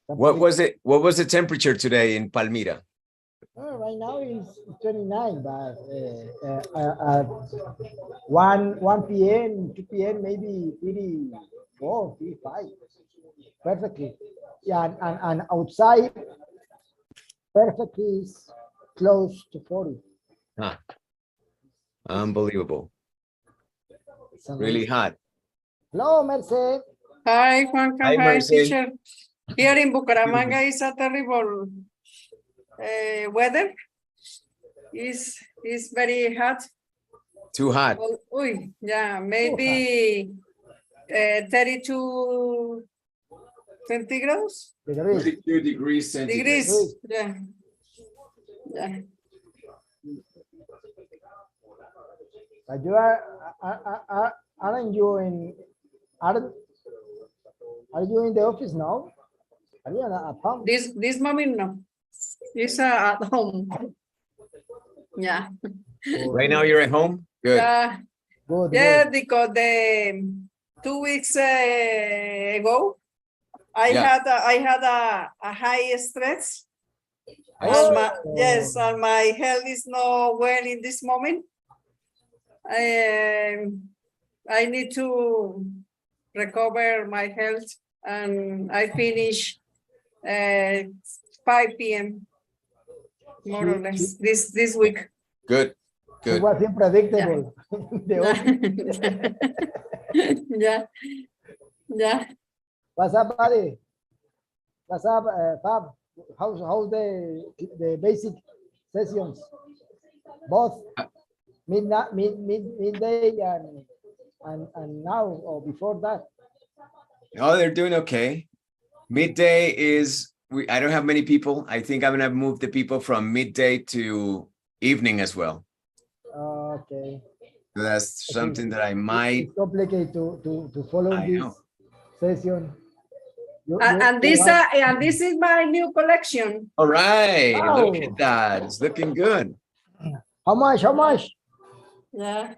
What was it? What was the temperature today in Palmira? Right now it's 29, but at 1 p.m., 2 p.m., maybe 34, 35. Perfectly. Yeah, and outside, perfectly is close to 40. Huh. Unbelievable. It's Really amazing. hot. Hello, Merced. Hi, Juanca. Hi, Hi, Mercy. teacher. Here in Bucaramanga is a terrible weather. It's very hot. Too hot. Well, uy, yeah, maybe 32 centigrados. Degrees. 32 degrees centigrade. Degrees. Yeah. Yeah. But you aren't you in, are you in the office now? Are you at home? This moment, no. It's at home. Yeah. Right now you're at home? Good. Yeah. Good, Yeah, good. because the 2 weeks ago, I Yeah. had a high stress. Oh. Yes, and my health is not well in this moment. I need to recover my health, and I finish 5 p.m. more or less this week. Good. It Good. was unpredictable. The office. Yeah. Yeah. What's up, buddy? What's up, Fab? How's the basic sessions? Both midday and now or before that? Oh, they're doing okay. Midday is, I don't have many people. I think I'm gonna move the people from midday to evening as well. Okay. So that's something that I might. It's complicated to follow I this know. session. And this is my new collection. All right, look Wow. at that. It's looking good. How much? How much? Yeah.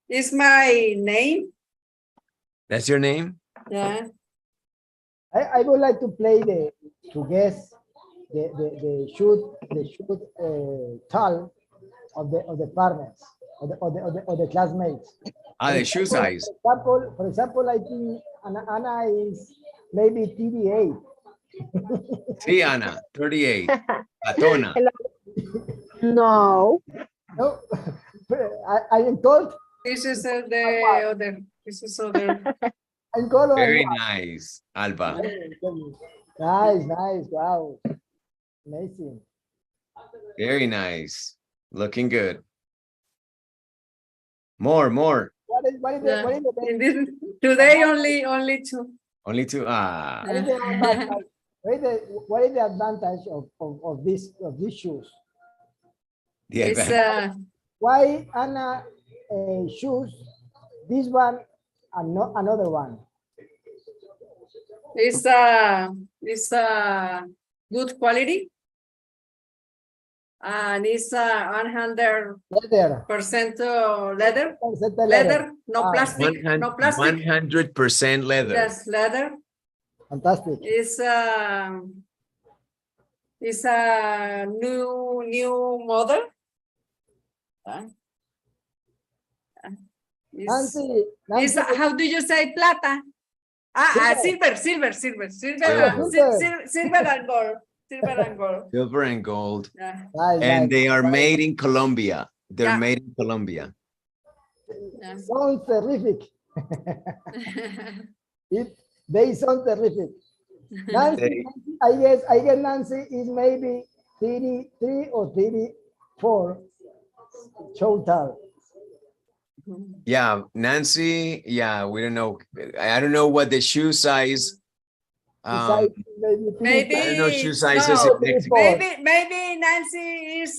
It's my name. That's your name? Yeah. I would like to play to guess the shoot tall of the partners of the classmates. Ah, the shoe size. For example, I think Anna is maybe 38. See, Anna, 38. Atona. No. No, I am told. This is the other. This is other. I'm told. Very nice, Alba. Nice. Wow. Amazing. Very nice. Looking good. More. What is the Today only two. Only two. Ah, what is the advantage of these shoes? yeah. It's Why Anna choose this one and not another one? it's good quality. And it's 100% Leather. leather, no plastic, no plastic. 100% leather. Yes, leather. Fantastic. It's a new model. Nancy, How do you say plata? Silver and gold. Silver and gold. Silver and gold. Yeah. And they are made in Colombia. They're Yeah. made in Colombia. Yeah. Sounds terrific. They sound terrific. Nancy, I guess Nancy is maybe 33 or 34 total. Yeah, Nancy. Yeah, we don't know. I don't know what the shoe size. Maybe I don't know shoe sizes no, in Mexico. maybe Nancy is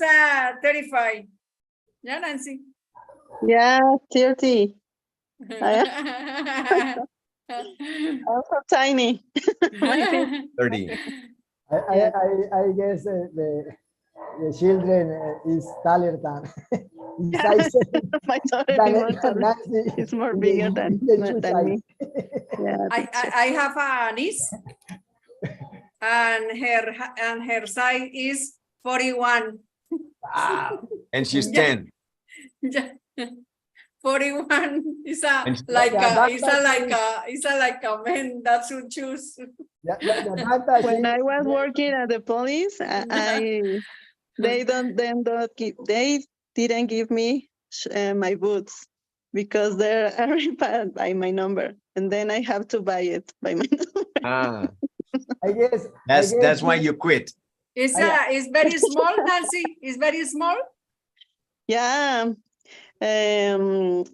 35. Yeah, Nancy. Yeah, 30. I'm so tiny. 30. I guess the children is taller than in size My daughter than, is more than taller. Nancy It's more in bigger in the shoe than me. Yeah, I have a niece, and her size is 41. And she's Yeah. 10. Yeah. 41 is a And- like Yeah, a is a like a man that should choose. the advantage when is- I was working at the police, they didn't give me my boots because they're required by my number, and then I have to buy it by my number. Ah, I guess that's why you quit. It's very small, Nancy. It's very small. Yeah, the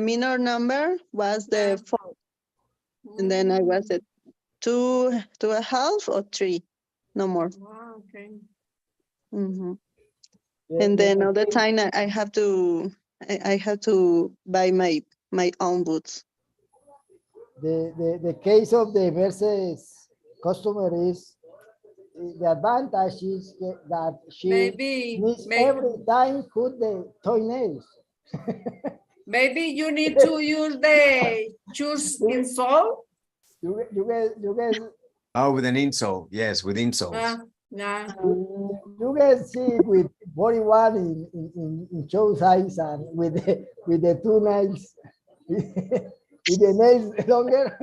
minor number was the 4, and then I was at 2.5 or 3, no more. Wow, okay. Mhm. the- And then the- all the time I have to buy my own boots. the case of the versus customer is the advantage is that she needs every time put the toenails. Maybe you need to use the choose insole. You guys Oh, with an insole. Yes, with insoles. Yeah. you guys see with 41 in show size and with the 2 nails with the nails longer.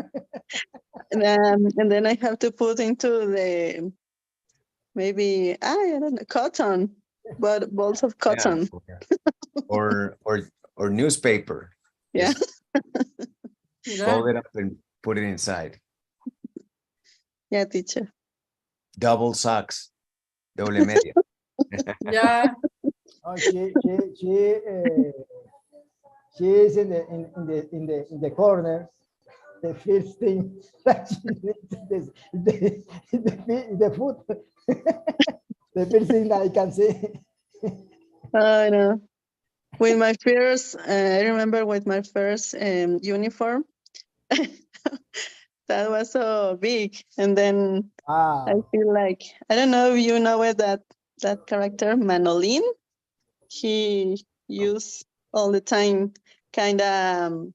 And then I have to put into the maybe I don't know, cotton, but balls of cotton. Yeah. Or newspaper. Yeah. Just fold it up and put it inside. Yeah, teacher. Double socks. Doble media. Yeah. Oh, she is in the corner. The first thing that she needs the foot. The first thing that I can see. I know. With my first, I remember with my first uniform, that was so big, and then I feel like I don't know if you know it, that character Manolin. He used all the time kind of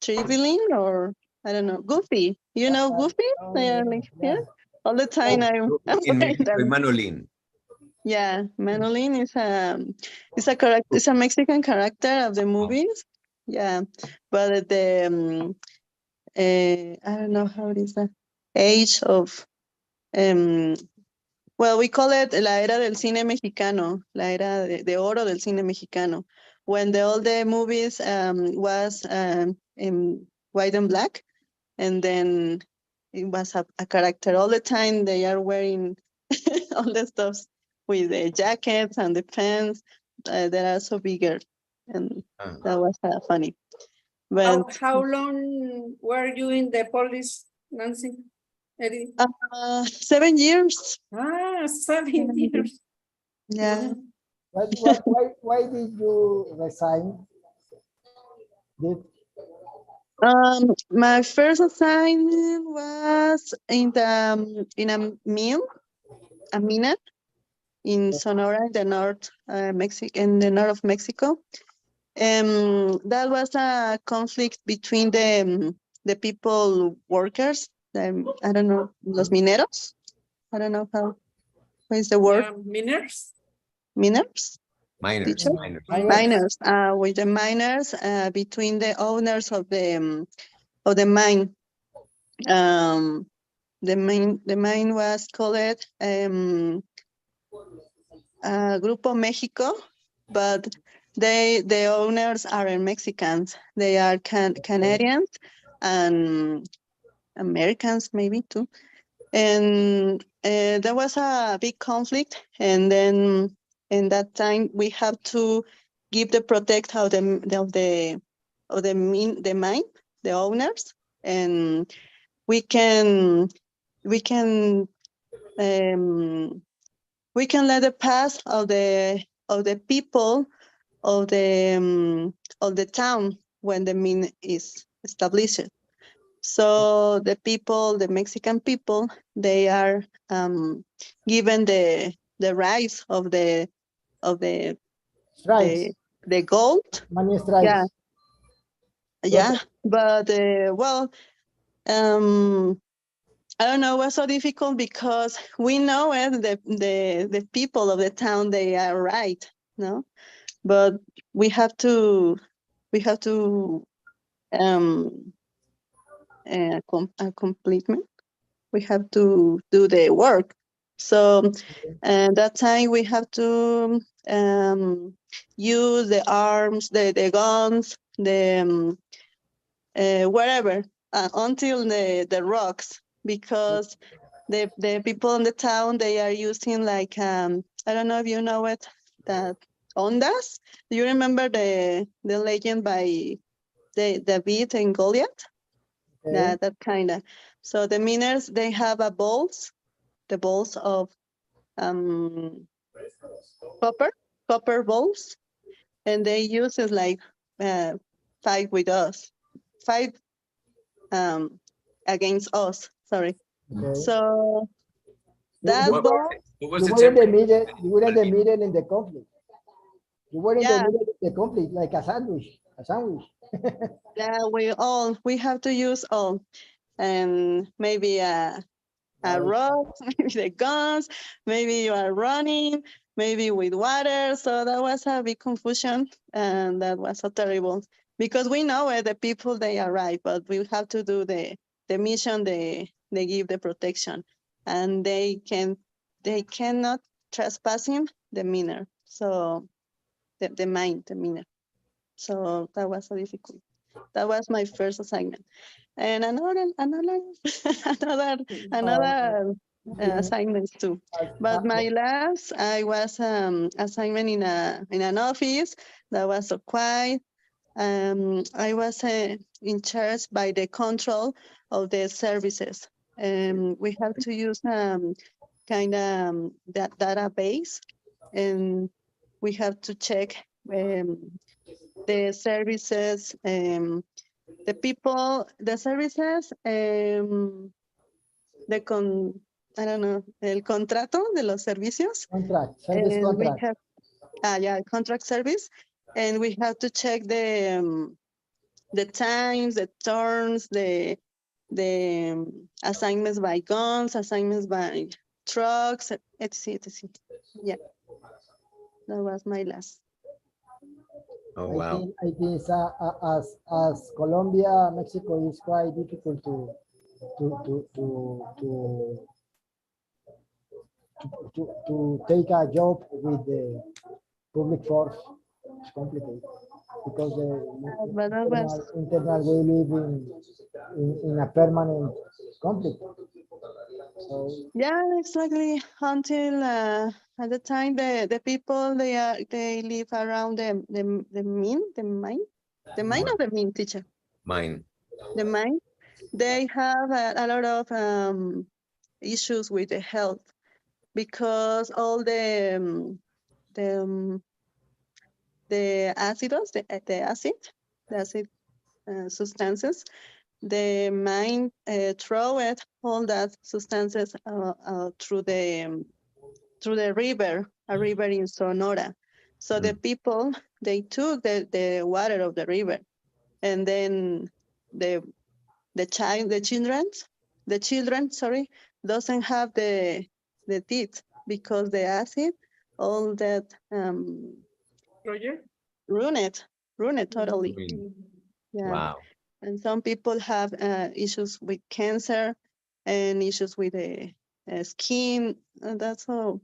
trivialing, or I don't know, Goofy. You know Goofy? They are like, yeah. All the time I'm In wearing Mexico, them. Manolin. Yeah, Manolin is a character, it's a Mexican character of the movies. Yeah, but the I don't know how it is that age of well, we call it la era del cine mexicano, la era de oro del cine mexicano, when all the movies was in white and black, and then it was a character all the time. They are wearing all the stuff with the jackets and the pants that are so bigger, and that was funny. But How long were you in the police, Nancy? 7 years. 7 years. Yeah. Why did you resign? My first assignment was in a mill, a mina in Sonora, in the north, in the north of Mexico. That was a conflict between the people workers. I don't know, los mineros. I don't know what is the word. Miners. Miners. Miners. Miners. With the miners, between the owners of the mine. The mine was called Grupo Mexico, but the owners aren't Mexicans. They are Canadians and Americans maybe too. And there was a big conflict, and then in that time we have to give the protect of the mine, the owners, and we can let the past of the people of the town when the mine is established. So the people, the Mexican people, they are given the rights of the Strikes. the gold. Money strikes. Yeah. Yeah, but well, I don't know, it was so difficult because we know it, the people of the town, they are right, no? But we have to complement. We have to do the work. So that time we have to use the arms, the guns, the wherever until the rocks, because the people in the town, they are using like I don't know if you know it, that ondas. Do you remember the legend by David and Goliath? Okay. That kind of. So the miners, they have a balls, the balls of copper balls, and they use it like fight with us, fight against us. Sorry. Okay. So that What ball, was You the were in the temperature? middle. You were in the middle in the conflict. You were in the yeah, middle of the conflict, like a sandwich. A sandwich. yeah, we have to use all, and maybe a rock, maybe the guns, maybe you are running, maybe with water. So that was a big confusion, and that was so terrible because we know it, the people, they are right, but we have to do the mission. They give the protection, and they cannot trespassing the miner. So the miner. So that was so difficult. That was my first assignment. And another assignments too. But my last, I was assignment in an office that was so quiet. I was in charge by the control of the services. We have to use kind of that database, and we have to check the services, the people, the services, I don't know, el contrato de los servicios. Contract. Service And we contract. have, contract service, and we have to check the times, the turns, the assignments by guns, assignments by trucks, etc. etc. Yeah, that was my last. Oh wow. I think it's, as Colombia, Mexico is quite difficult to take a job with the public force. It's complicated because But that was, internal we live in a permanent conflict. So yeah, exactly. Until at the time, the people, they live around the mine, the mine or the mine, teacher, Mine. the mine. They have a lot of issues with the health because all the the acidos, the acid substances, the mine throw it all that substances through the river, a river in Sonora. So the people, they took the water of the river, and then the children, sorry, doesn't have the teeth because the acid, all that Roger? ruin it totally. Yeah. Wow. And some people have issues with cancer and issues with the skin. And that's all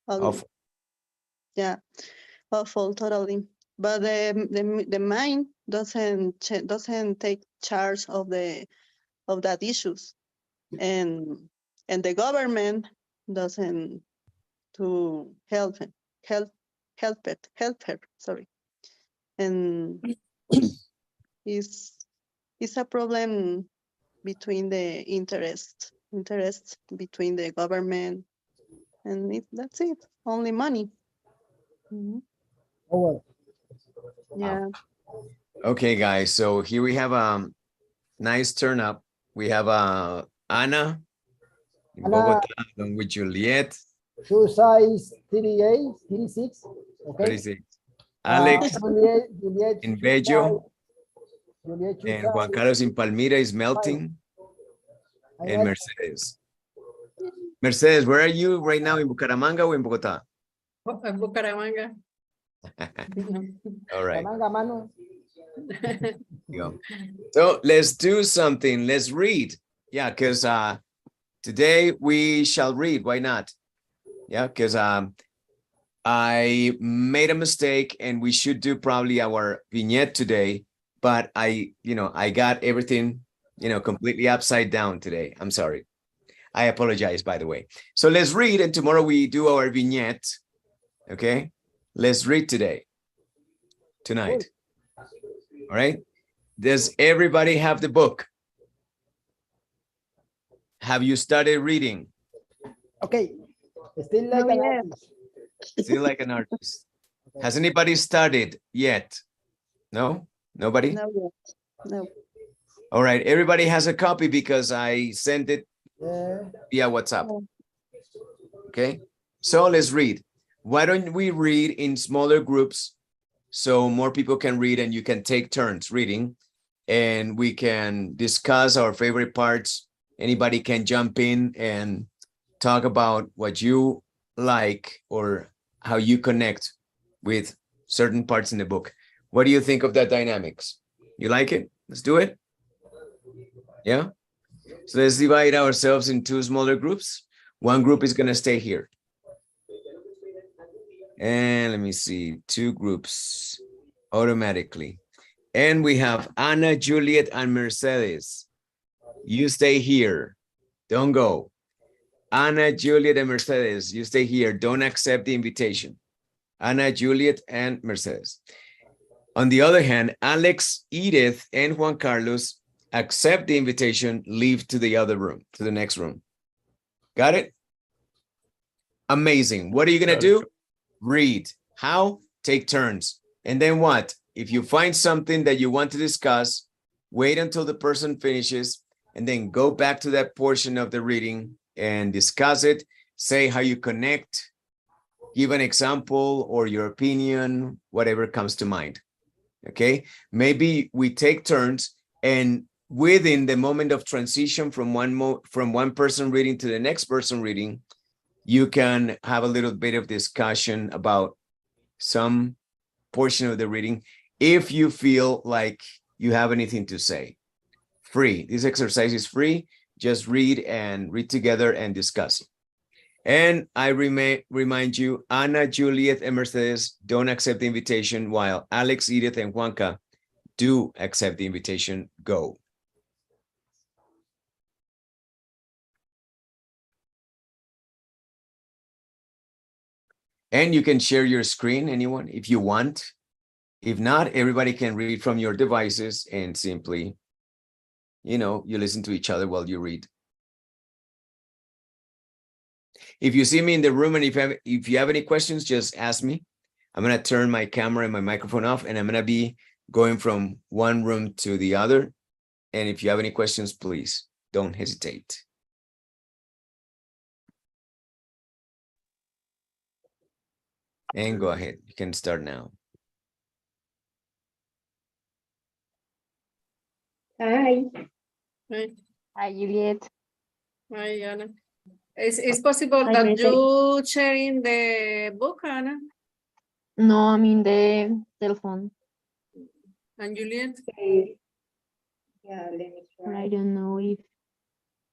ugly. Awful. Yeah, awful, totally. But the mind doesn't take charge of that issues, and the government doesn't to help her. Sorry, and it's a problem between the interests between the government, and that's it. Only money. Mhm. oh well. Yeah. Okay, guys. So here we have nice turn up. We have Ana in Ana. Bogota, along with Juliet. Shoe size 38, 36. Okay. 36. Alex Juliet in shoe Bello. size. Juliet shoe And Juan size. Carlos in Palmira is melting. I And like- Mercedes. Mercedes, where are you right now, in Bucaramanga or in Bogota? En Bucaramanga. All right. Manga, mano. Go. So let's do something. Let's read. Yeah, because today we shall read. Why not? Yeah, because I made a mistake and we should do probably our vignette today, but I got everything, completely upside down today. I'm sorry. I apologize, by the way. So let's read, and tomorrow we do our vignette. Okay, let's read tonight. All right. Does everybody have the book? Have you started reading? Okay. Still like an artist. Still like an artist. Has anybody started yet? No? Nobody? No, yet. No. All right. Everybody has a copy because I sent it via WhatsApp. Okay. So let's read. Why don't we read in smaller groups so more people can read and you can take turns reading and we can discuss our favorite parts. Anybody can jump in and talk about what you like or how you connect with certain parts in the book. What do you think of that dynamics? You like it? Let's do it. Yeah. So let's divide ourselves in two smaller groups. One group is going to stay here. And let me see, two groups automatically. And we have Ana, Juliet, and Mercedes. You stay here. Don't go. Ana, Juliet, and Mercedes, you stay here. Don't accept the invitation. Ana, Juliet, and Mercedes. On the other hand, Alex, Edith, and Juan Carlos accept the invitation, leave to the other room, to the next room. Got it? Amazing. What are you going to do? Read. How? Take turns. And then what? If you find something that you want to discuss, wait until the person finishes and then go back to that portion of the reading and discuss it. Say how you connect, give an example or your opinion, whatever comes to mind. Okay. Maybe we take turns, and within the moment of transition from one person reading to the next person reading, you can have a little bit of discussion about some portion of the reading if you feel like you have anything to say. Free. This exercise is free. Just read together and discuss. And I remind you, Ana, Juliet, and Mercedes don't accept the invitation, while Alex, Edith, and Juanca do accept the invitation. Go. And you can share your screen, anyone, if you want. If not, everybody can read from your devices and simply, you listen to each other while you read. If you see me in the room and if you have any questions, just ask me. I'm going to turn my camera and my microphone off, and I'm going to be going from one room to the other. And if you have any questions, please don't hesitate. And go ahead. You can start now. Hi. Hi, Hi, Juliet. hi, Anna. Is possible Hi, that Mercedes. you sharing the book, Anna No, I'm in the telephone. and Juliet? Yeah, let me try. I don't know if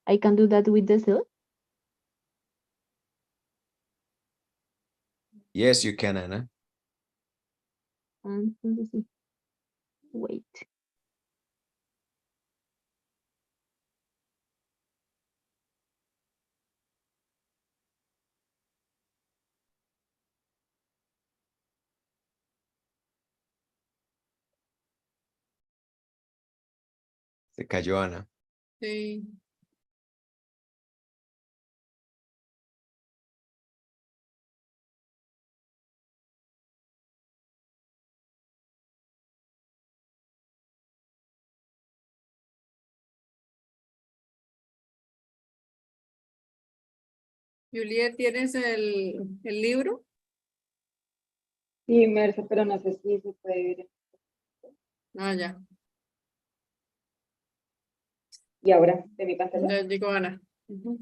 I can do that with the cell. Yes, you can, Anna. Let me see. Wait. Se cayó, Ana. Sí. Juliet, ¿tienes el libro? Sí, Merce, pero no sé si se puede ver. Ah, ya. Y ahora, de mi pantalla. Ya llegó Ana. Ujú.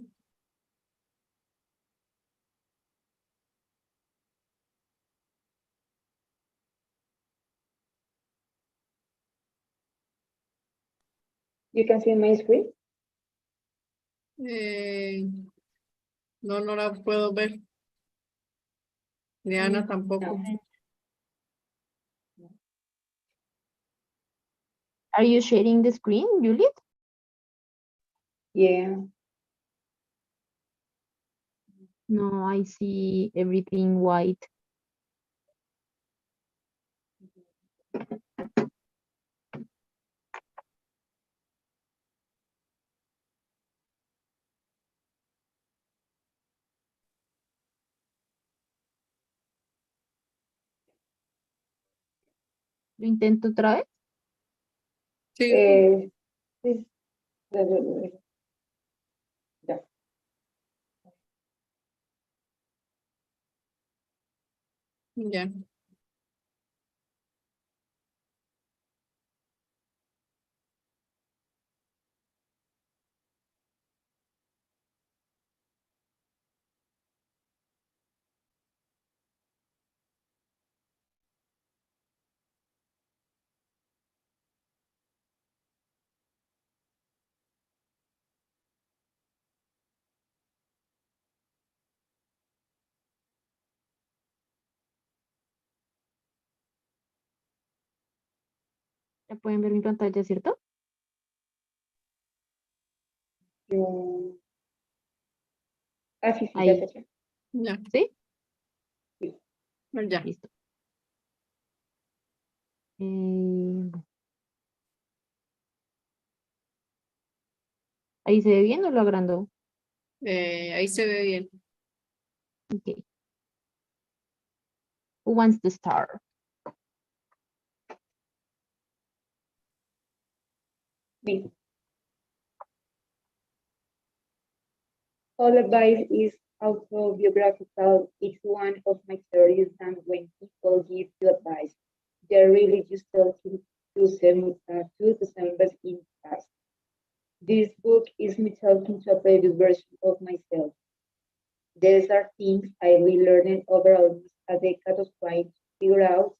You can see my screen. No, no la puedo ver. Ni Ana tampoco. Are you sharing the screen, Juliet? Yeah. No, I see everything white. ¿Lo intento otra vez? Sí, Sí. Ya. ya. Ya pueden ver mi pantalla, ¿cierto? Yo... Ah, sí, sí, Ahí. ya. Ya. ¿Sí? Ya. Listo. ¿Ahí se ve bien o lo agrando? Ahí se ve bien. Okay. Who wants to start? Me. All advice is autobiographical. It's one of my theories that when people give you advice, they're really just talking to December in past. This book is me talking to a previous version of myself. These are things I relearned over almost a decade of trying to figure out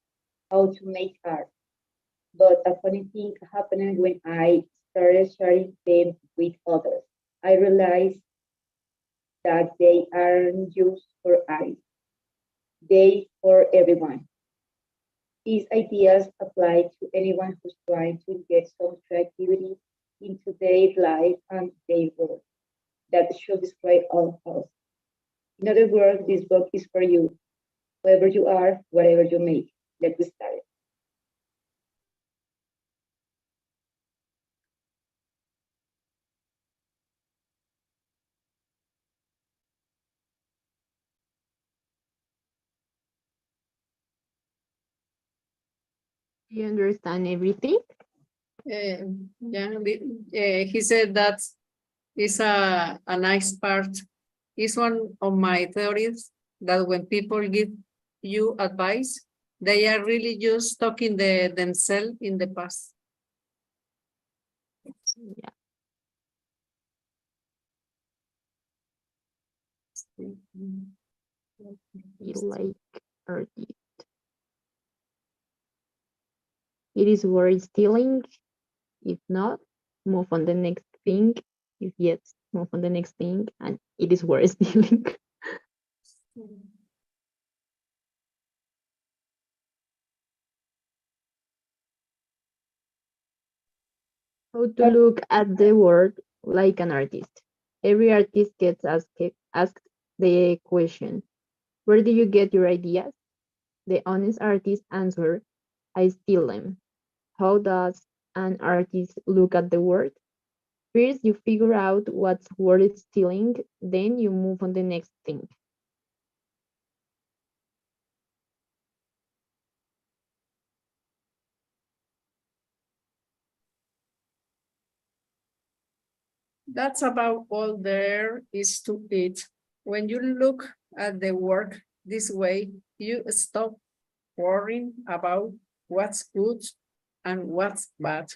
how to make art. But a funny thing happened when I started sharing them with others. I realized that they aren't just for artists, they for everyone. These ideas apply to anyone who's trying to get some creativity into their life and their work. That should describe all of us. In other words, this book is for you, whoever you are, whatever you make. Let's start. Do you understand everything? Yeah. He said that is a nice part. It's one of my theories that when people give you advice, they are really just talking themselves in the past. Yeah. Feel like artist. It is worth stealing. If not, move on the next thing. If yes, move on the next thing. And it is worth stealing. How to look at the world like an artist. Every artist gets asked the question, where do you get your ideas? The honest artist answer, I steal them. How does an artist look at the world? First, you figure out what's worth stealing, then you move on the next thing. That's about all there is to it. when you look at the work this way, you stop worrying about what's good and what's bad.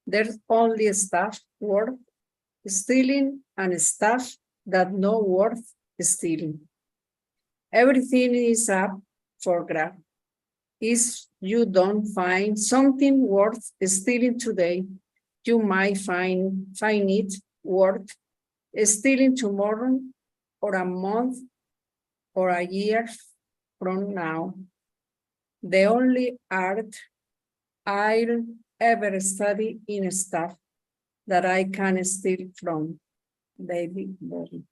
There's only stuff worth stealing and stuff that no worth stealing. Everything is up for grabs. If you don't find something worth stealing today, you might find it worth stealing tomorrow or a month or a year from now. The only art I'll ever study in stuff that I can steal from. David Bowie.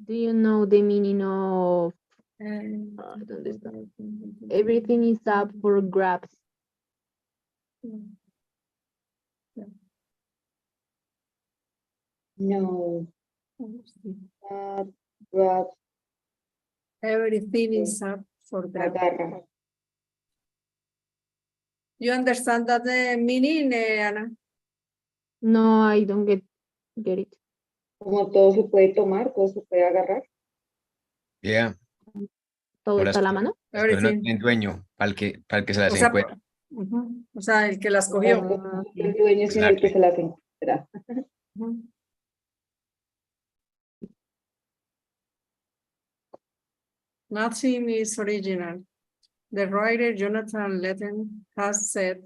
Do you know the meaning of ¿dónde está? Everything is up for grabs? No. Grab, Everything is up for grabs. agarra. You understand that the meaning, Ana? No, I don't get it. Como todo se puede tomar, todo se puede agarrar. Yeah. ¿Todo Ahora está a la mano? Después no Everything. tienen dueño para el que se las O sea, encuentre. o sea, el que las cogió. El dueño es el que Exactly. se las encuentra. Ujú. Nothing is original. The writer Jonathan Letton has said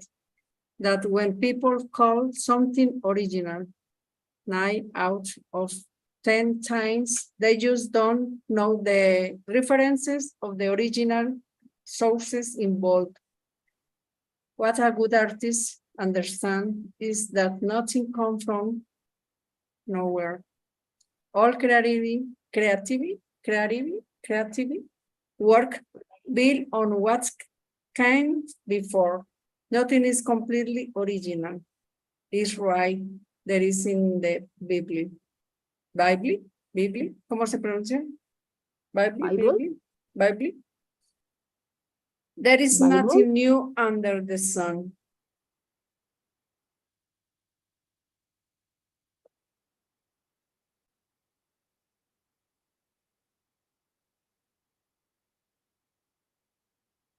that when people call something original, 9 out of 10 times, they just don't know the references of the original sources involved. What a good artist understands is that nothing comes from nowhere. All creativity work built on what came before. Nothing is completely original. It's right. There is in the Bible. Bible, ¿cómo se pronuncia? Bible. There is Bible? nothing new under the sun.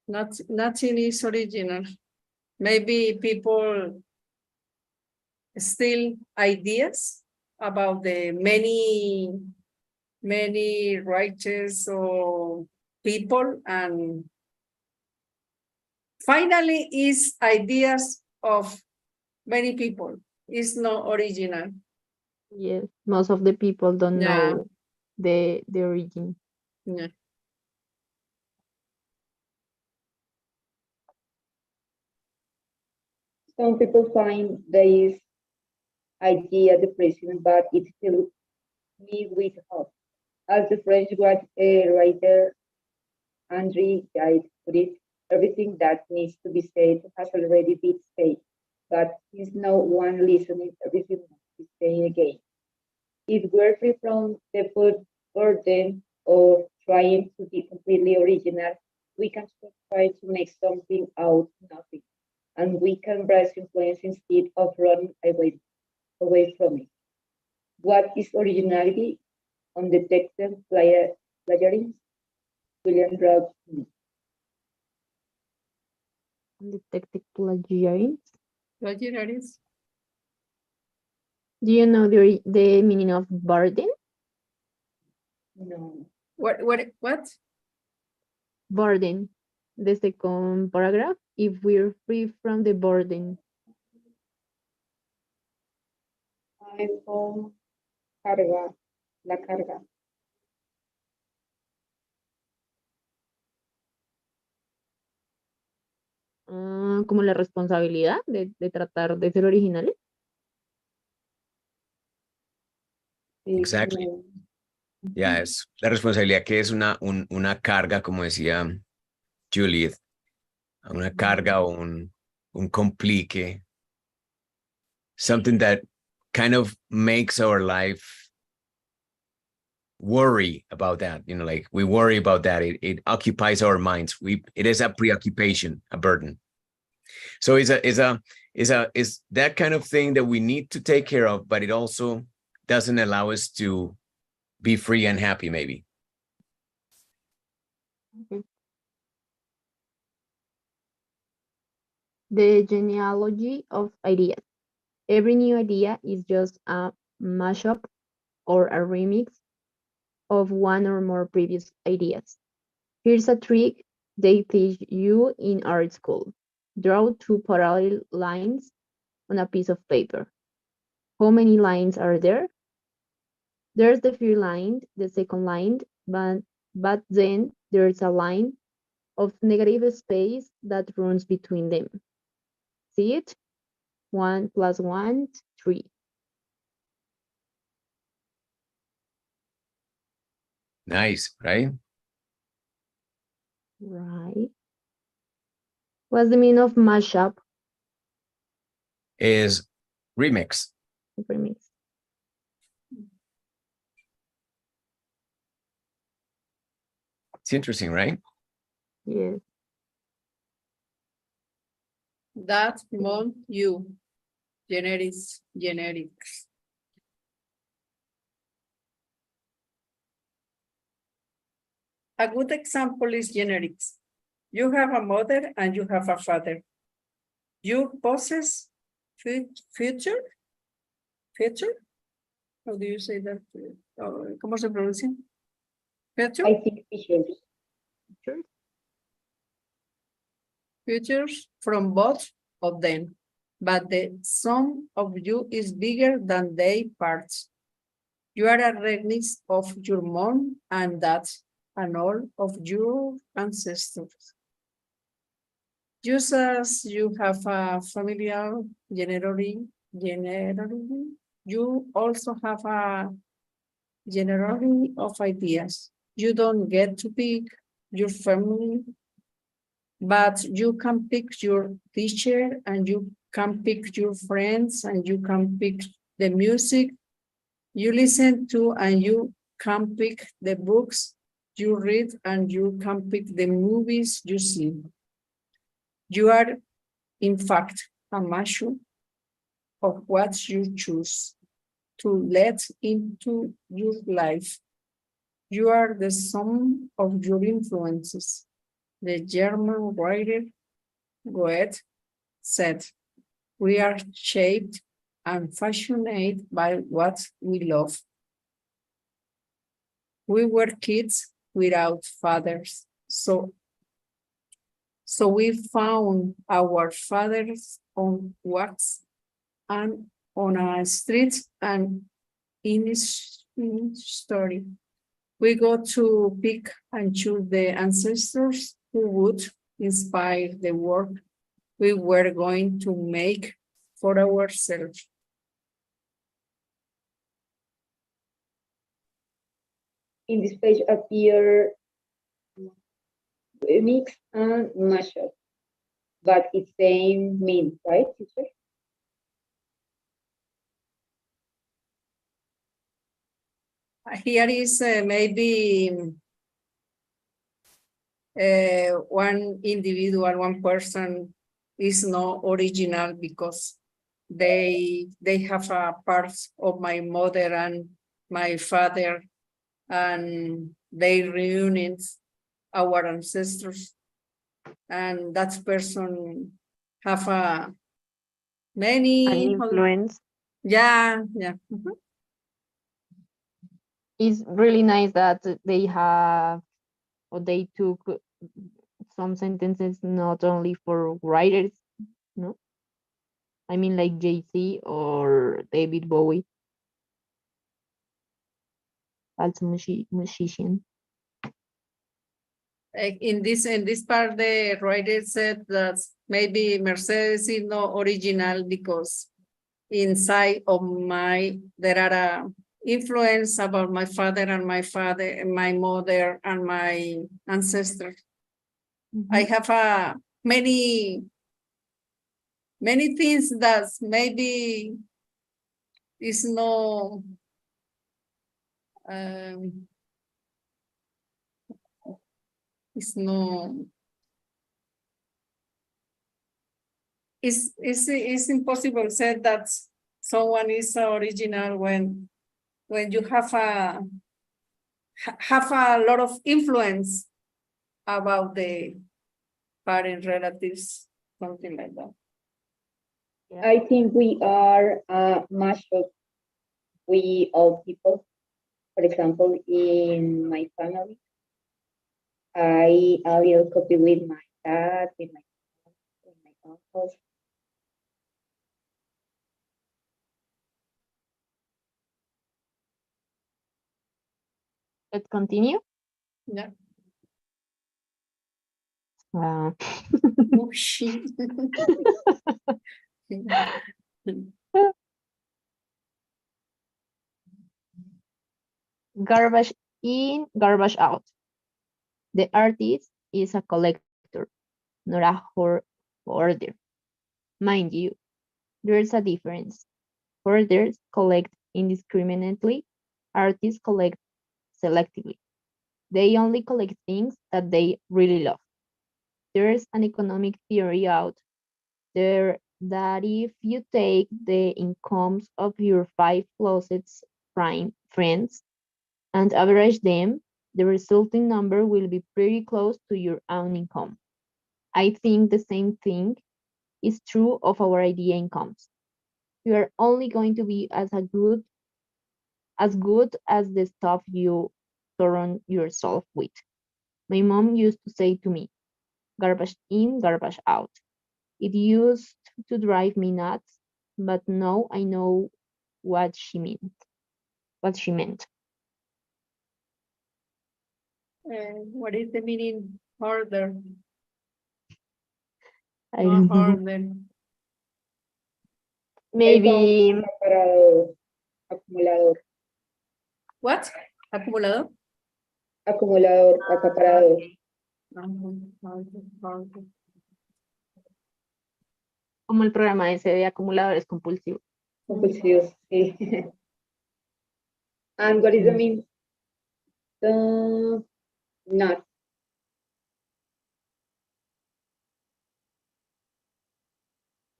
Nothing is original. Maybe people steal ideas about the many writers or people, and finally is ideas of many people. It's not original. Yes, most of the people don't Yeah. know the origin. Yeah. Some people find this idea depressing, but it fills me with hope. As the French writer André Gide put it, everything that needs to be said has already been said, but since no one listening, everything must be said again. If we're free from the burden of trying to be completely original, we can try to make something out of nothing, and we can embrace influence instead of running away from it. What is originality? Undetected plagiarism. William Robb. Undetected plagiarism. Plagiarism. Do you know the meaning of burden? No. What? Burden. The second paragraph. If we're free from the burden. Carga. La carga. Como la responsabilidad de tratar de ser originales. Exactly. Ya es la responsabilidad que es una carga, como decía Juliet, una carga o un complique, something that kind of makes our life worry about that, you know, like we worry about that. It occupies our minds. It is a preoccupation, a burden. So it's that kind of thing that we need to take care of, but it also doesn't allow us to be free and happy, maybe. The genealogy of ideas. Every new idea is just a mashup or a remix of one or more previous ideas. Here's a trick they teach you in art school. Draw two parallel lines on a piece of paper. How many lines are there? There's the first line, the second line, but then there's a line of negative space that runs between them. See it? 1 + 1, 3. Nice, right? Right. What's the meaning of mashup? Is remix. Remix. It's interesting, right? Yes. That, mom, you. Generics. A good example is generics. You have a mother and you have a father. You possess future? How do you say that? ¿Cómo se pronuncia? Future? I think visually. Futures from both of them, but the sum of you is bigger than their parts. You are a remix of your mom and dad and all of your ancestors. Just as you have a familiar generally, you also have a generality of ideas. You don't get to pick your family, but you can pick your teacher and you can pick your friends and you can pick the music you listen to and you can pick the books you read and you can pick the movies you see. You are, in fact, a mashup of what you choose to let into your life. You are the sum of your influences. The German writer Goethe said, "We are shaped and fashioned by what we love." We were kids without fathers, so we found our fathers on walks and on a street and in story. We got to pick and choose the ancestors who would inspire the work we were going to make for ourselves. In this page appear mix and mashup, but it's same mean, right, teacher? Here is maybe one individual, one person is not original because they have a part of my mother and my father, and they reunited our ancestors, and that person have a many An influence. Yeah. It's really nice that they have, or they took some sentences not only for writers, no? I mean, like Jay-Z or David Bowie, also musician. In this part, the writer said that maybe Mercedes is not original because inside of there are a influence about my father and my mother and my ancestors. Mm-hmm. I have many things that maybe is no it's no it's impossible to say that someone is original when when you have a lot of influence about the parent relatives, something like that. I think we are a mashup. We all people. For example, in my family, I a little copy with my dad, with my uncles. Let's continue. Yeah. Uh, Oh, shit. Garbage in, garbage out. The artist is a collector, not a hoarder. Mind you, there's a difference. Hoarders collect indiscriminately, artists collect selectively. They only collect things that they really love. There's an economic theory out there that if you take the incomes of your 5 closest friends and average them, the resulting number will be pretty close to your own income. I think the same thing is true of our idea incomes. You are only going to be as good as the stuff you surround yourself with. My mom used to say to me, garbage in, garbage out. It used to drive me nuts, but now I know what she meant. What is the meaning harder? I don't know. Harder. Maybe Acaparador, acumulador, What? Acumulador? acumulador, acaparador. como el programa ese de acumuladores compulsivos. Compulsivos, sí. And what is the mean? Not.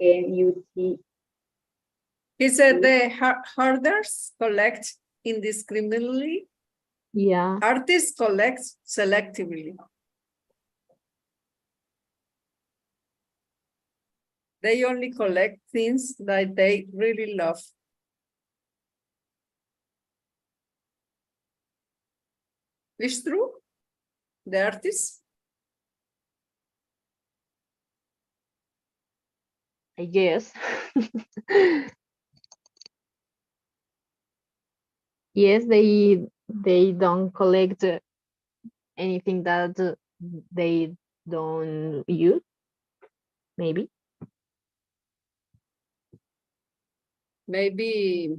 N-U-T. He said the hoarders collect indiscriminately. Yeah. Artists collect selectively. They only collect things that they really love. It's true? The artists? I guess. Yes, they don't collect anything that they don't use, maybe. Maybe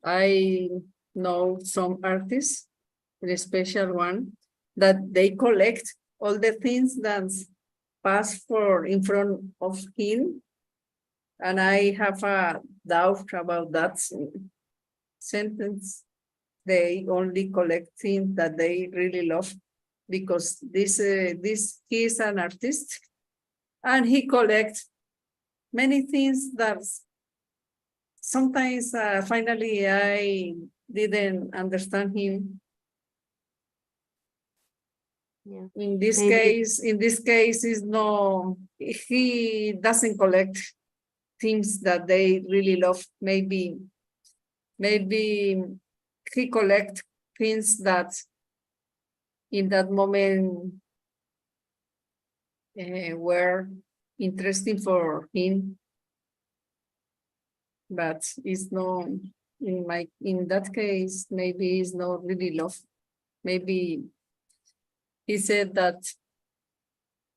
I know some artists, a special one, that they collect all the things that pass for in front of him. And I have a doubt about that sentence. They only collect things that they really love, because this he is an artist and he collects many things that sometimes finally I didn't understand him. Yeah. In this Maybe. case is no, he doesn't collect things that they really love. Maybe he collect things that in that moment were interesting for him, but it's not in that case. Maybe it's not really love. Maybe he said that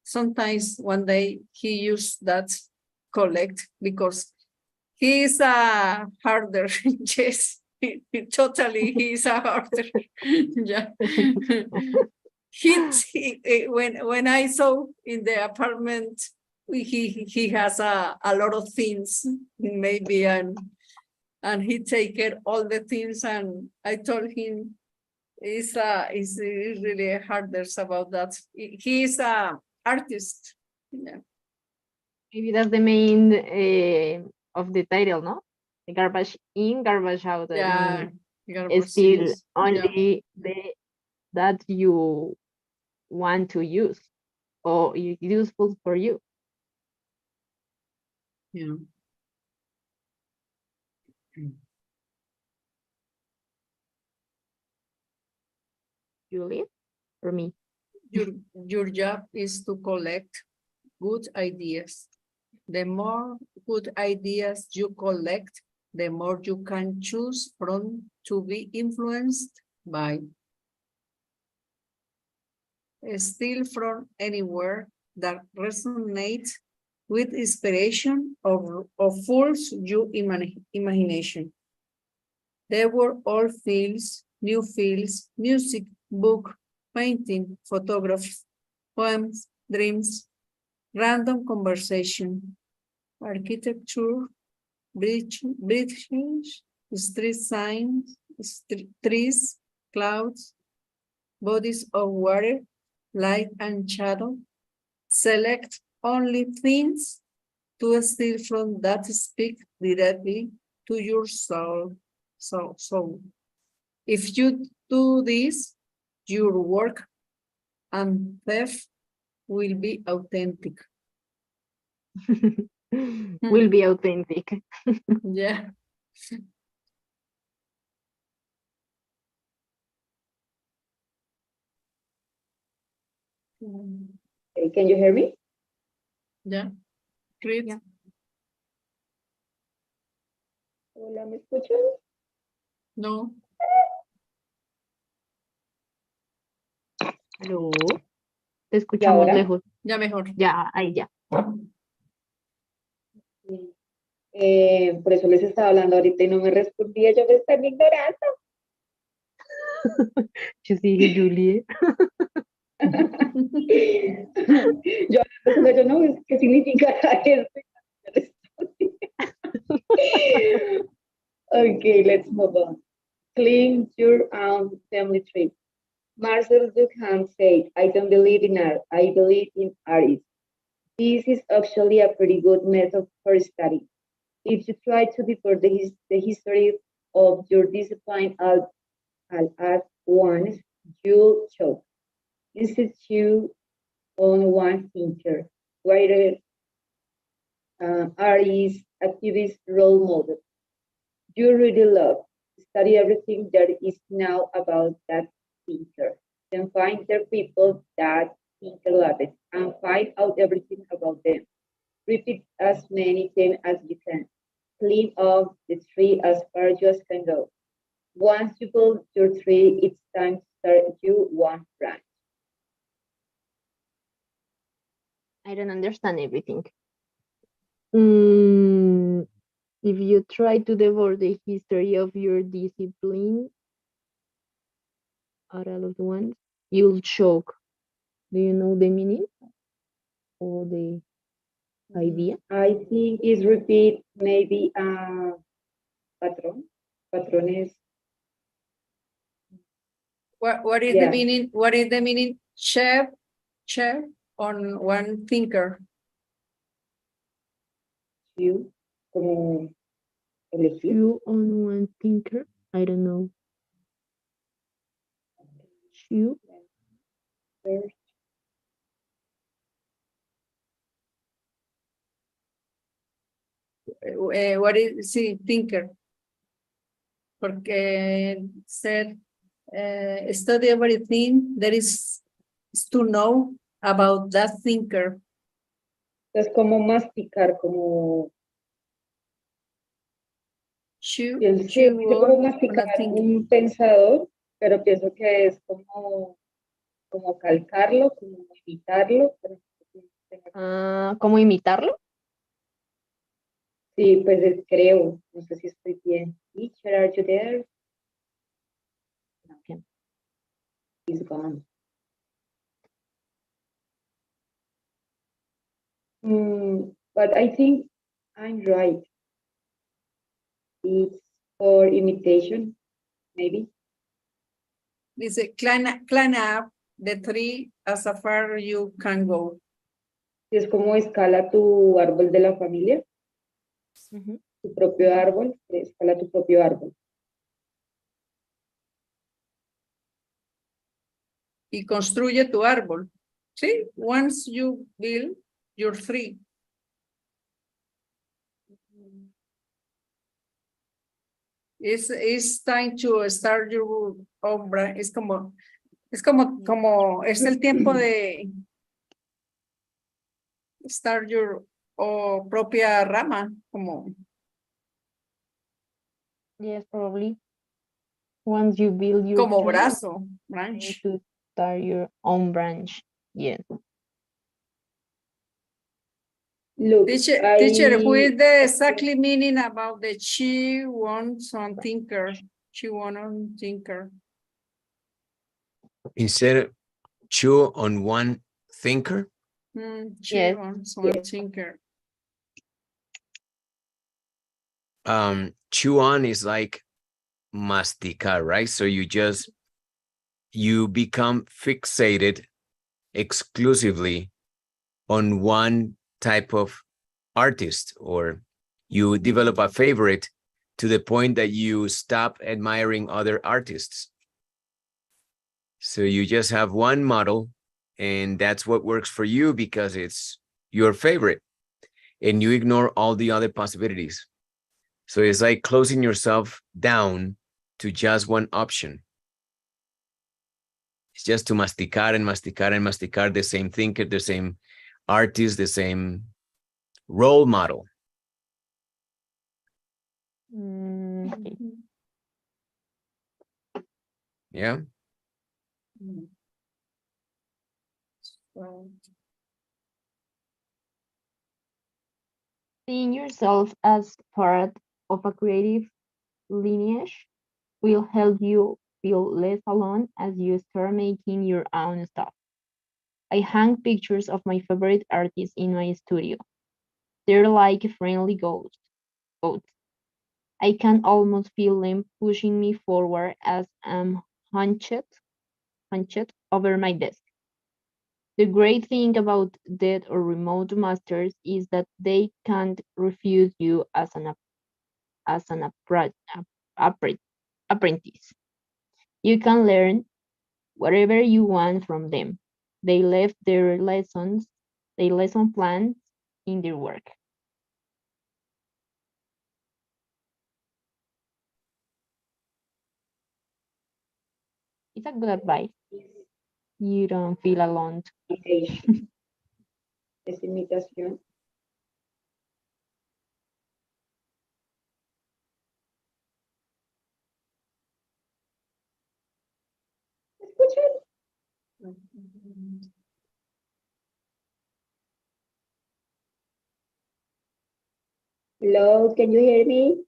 sometimes one day he used that collect because he is a harder. Yes, totally, he is a harder. Yeah. When I saw in the apartment, he has a lot of things, maybe, and he take care all the things, and I told him is really harder about that. He is a artist. Yeah. Maybe that's the main of the title, no? The garbage in, garbage out. Yeah. You got more still serious. Yeah. only that you want to use or useful for you. Yeah. Juliet, for me. Your job is to collect good ideas. The more good ideas you collect, the more you can choose from to be influenced by. Steal from anywhere that resonates with inspiration or fools your imagination. There were all fields, new fields, music, book, painting, photographs, poems, dreams, random conversation, architecture, bridges, street signs, trees, clouds, bodies of water, light and shadow. Select only things to steal from that speak directly to your soul. If you do this, your work and theft will be authentic. Will be authentic. Yeah. Can you hear me? Yeah. Great. Yeah. Hola, ¿me escuchan? No. Aló. Te escuchamos ahora? lejos. Ya mejor. Ya, ahí ya. Por eso les estaba hablando ahorita y no me respondía, yo me están ignorando. Yo sigue Juliet. Yo no, ¿qué significa esto? Okay, let's move on. Clean your own family tree. Marcel Duchamp said, I don't believe in art, I believe in artists. This is actually a pretty good method for study. If you try to decode the history of your discipline all at once, you'll choke. Institute on one thinker, writer, artist, activist, role model. You really love. Study everything there is now about that thinker. Then find the people that think a lot and find out everything about them. Repeat as many times as you can. Clean up the tree as far as you can go. Once you build your tree, it's time to start you one branch. I don't understand everything. If you try to devour the history of your discipline all at once, you'll choke. Do you know the meaning or the idea? I think is repeat maybe patron. Patron is What is Yeah. the meaning? What is the meaning? Chef on one thinker. you, como elegir. You on one thinker? I don't know. You? First. What is sí, thinker? Porque said study everything there is to know about that thinker. Es como masticar, como pienso como masticar un pensador, pero pienso que es como calcarlo, como imitarlo. ¿Cómo imitarlo? Sí, pues creo, no sé si estoy bien. Teacher, are you there? Okay. He's gone. But I think I'm right. It's for imitation, maybe. Dice, climb up the tree as far you can go. Es como escala tu árbol de la familia, tu propio árbol, escala tu propio árbol. y construye tu árbol. ¿Sí? Once you build your tree. It's time to start your own branch. Es el tiempo de start your propia rama, como. Yes, probably. Once you build your Como tree, brazo, you branch. need to start your own branch. Yes. Look, Teacher, who is the exactly meaning about the she wants on thinker? She wants on thinker. Instead of chew on one thinker. She Yes. wants on thinker. Chew on is like masticar, right? So you become fixated exclusively on one type of artist, or you develop a favorite to the point that you stop admiring other artists. So you just have one model, and that's what works for you because it's your favorite, and you ignore all the other possibilities. So it's like closing yourself down to just one option. It's just to masticar and masticar and masticar the same thinker, the same artist, the same role model. Okay. Yeah. So, Seeing yourself as part of a creative lineage will help you feel less alone as you start making your own stuff. I hang pictures of my favorite artists in my studio. They're like friendly ghosts. I can almost feel them pushing me forward as I'm hunched over my desk. The great thing about dead or remote masters is that they can't refuse you as an apprentice. You can learn whatever you want from them. They left their lesson plans in their work. It's a good advice. You don't feel alone. Es imitación. Hello, can you hear me?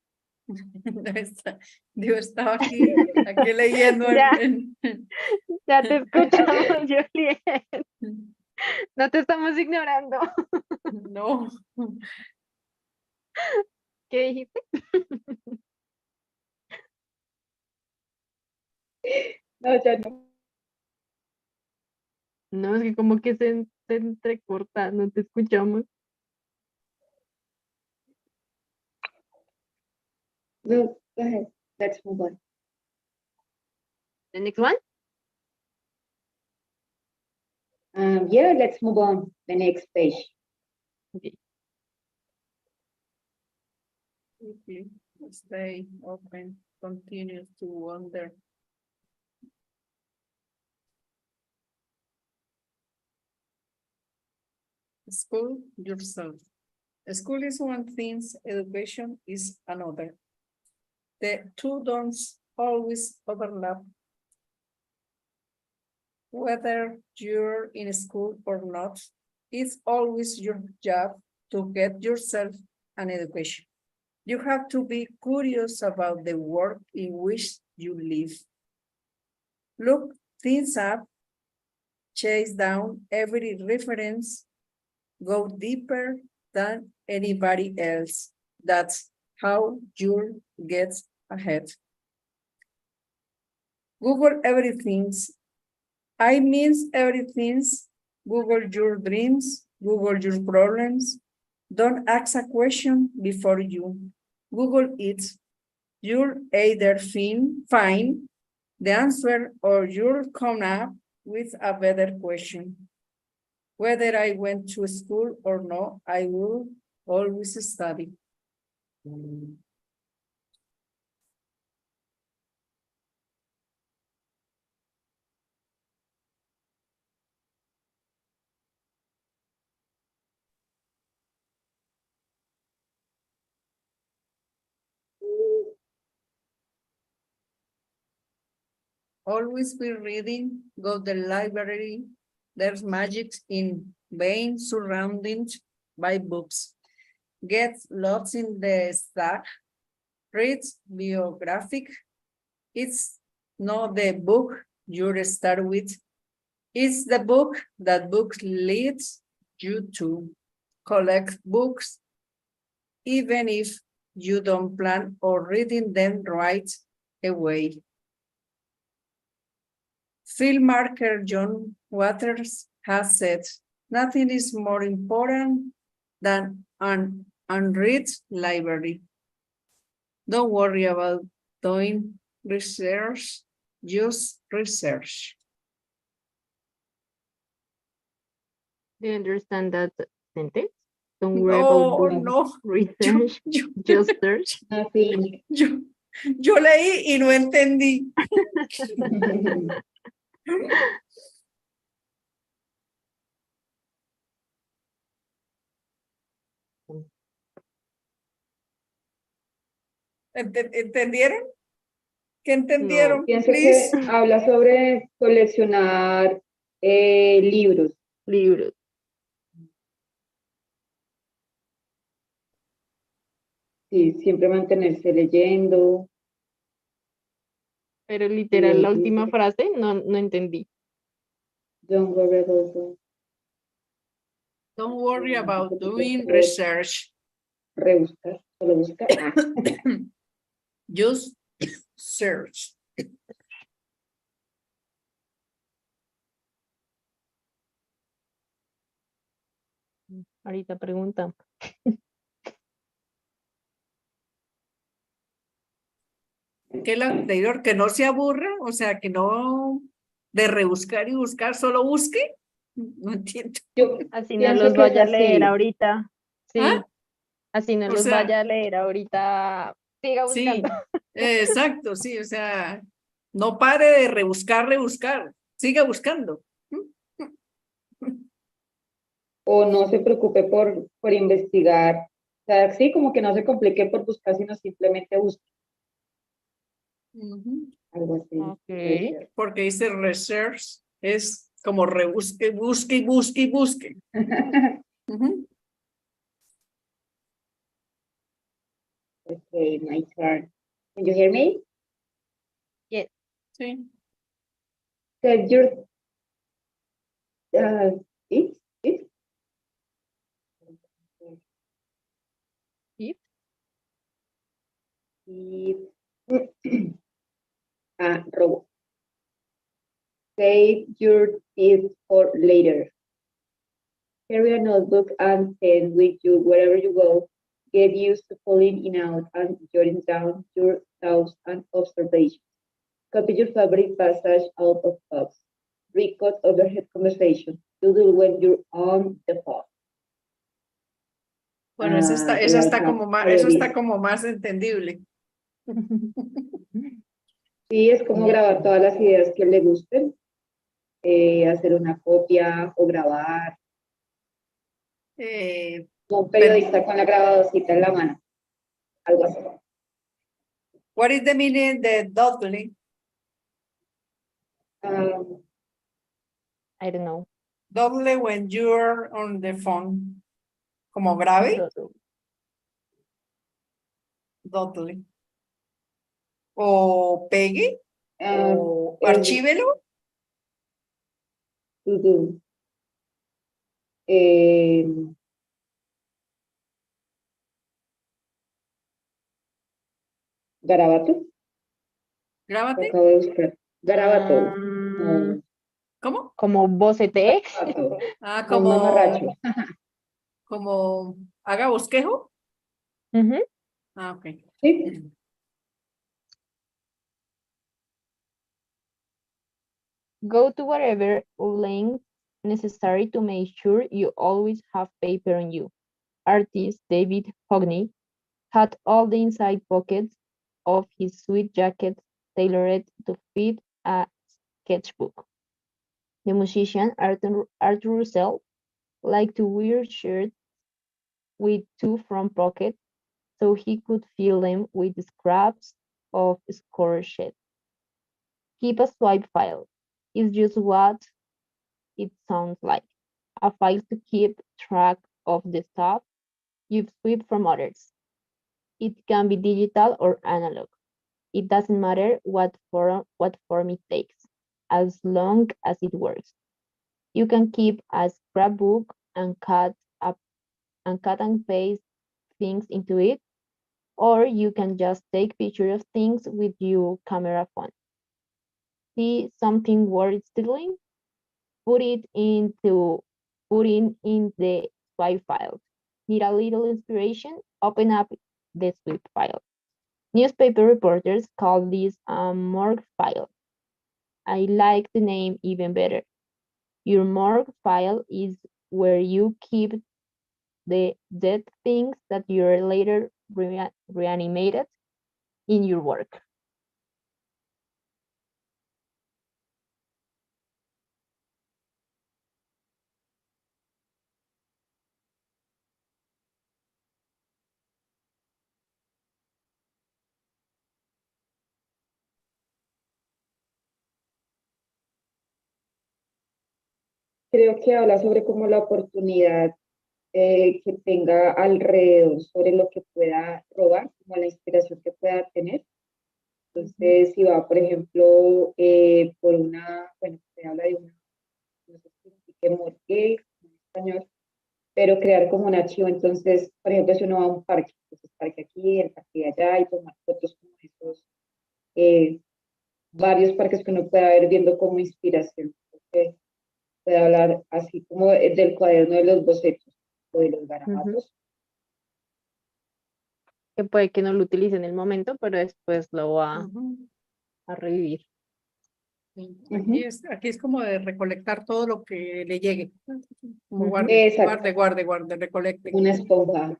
Yo estaba aquí leyendo. Ya te escuchamos, Juliet. No te estamos ignorando. No. ¿Qué dijiste? No, ya no. No, es que como que se entrecorta, no te escuchamos. No, go ahead. Let's move on. The next one? Yeah, let's move on. The next page. Okay. Stay open, continues to wonder. School yourself. School is one thing, education is another. The two don't always overlap. Whether you're in school or not, it's always your job to get yourself an education. You have to be curious about the world in which you live. Look things up, chase down every reference, go deeper than anybody else. That's how you'll get ahead. Google everything. I mean everything. Google your dreams, Google your problems. Don't ask a question before you Google it. You'll either find the answer or you'll come up with a better question. Whether I went to school or no, I will always study. Always be reading, go to the library. There's magic in being surrounded by books. Get lost in the stack. Read biographic. It's not the book you start with. It's the book that book leads you to. Collect books, even if you don't plan on reading them right away. Field marker John Waters has said, nothing is more important than an unread library. Don't worry about doing research, just research. Do you understand that sentence? Don't worry about doing research, just search. Nothing. Yo leí y no entendí. ¿Entendieron? ¿Qué entendieron? Pienso Please. que habla sobre coleccionar libros. Libros. Sí, siempre mantenerse leyendo. Pero literal, la Sí. última frase no entendí. Don't worry about that. Don't worry about doing research. Rebuscar, solo buscar. Just search. Ahorita pregunta. Que el anterior, que no se aburra, o sea, que no de rebuscar y buscar, solo busque. No entiendo. Yo Así no pienso los que vaya a es así. leer ahorita. Sí. ¿Ah? Así no O los sea, vaya a leer ahorita. Siga Sí, buscando. exacto, sí, o sea, no pare de rebuscar, siga buscando. O no se preocupe por investigar. O sea, sí, como que no se complique por buscar, sino simplemente busque. Algo así. Ok. Porque dice research, es como rebusque, busque y busque y busque. Okay, my turn. Can you hear me? Yes. Sí. Set your it. If. Robo. Save your tips for later. Carry a notebook and pen with you wherever you go. Get used to pulling in out and jotting down your thoughts and observations. Copy your favorite passage out of thoughts. Record overhead conversation. Doodle when you're on the phone. Bueno, eso está como más entendible. Sí, es como grabar todas las ideas que le gusten, hacer una copia o grabar. Un periodista con la grabadorcita en la mano, algo así. What is the meaning de doodling? I don't know. Doodle when you're on the phone. ¿Como grave? Doodle. O pegue. O archívelo. Garabato. Grábate. Acabo de buscar. Garabato. ¿Cómo? Como bocete. Ah, Un mamarracho. como haga bosquejo. Ah, ok. Sí. Go to whatever length necessary to make sure you always have paper on you. Artist David Hockney had all the inside pockets of his suit jacket tailored to fit a sketchbook. The musician Arthur Russell liked to wear shirts with two front pockets so he could fill them with scraps of score sheet. Keep a swipe file. It's just what it sounds like. A file to keep track of the stuff you've swiped from others. It can be digital or analog. It doesn't matter what form it takes, as long as it works. You can keep a scrapbook and cut and paste things into it, or you can just take pictures of things with your camera phone. See something worth stealing? Put it in the swipe file. Need a little inspiration? Open up the swipe file. Newspaper reporters call this a morgue file. I like the name even better. Your morgue file is where you keep the dead things that you're later reanimated in your work. Creo que habla sobre como la oportunidad que tenga alrededor, sobre lo que pueda robar, como la inspiración que pueda tener. Entonces, si va, por ejemplo, por una, bueno, se habla de una, no sé si significa morgue en español, pero crear como un archivo. Entonces, por ejemplo, si uno va a un parque, entonces parque aquí, el parque de allá, y tomar fotos como esos, varios parques que uno pueda ver viendo como inspiración. Entonces, puede hablar así como del cuaderno de los bocetos o de los garabatos. Que puede que no lo utilice en el momento, pero después lo va a revivir. Aquí es como de recolectar todo lo que le llegue. Como Exacto. guarde, recolecte. Una esponja.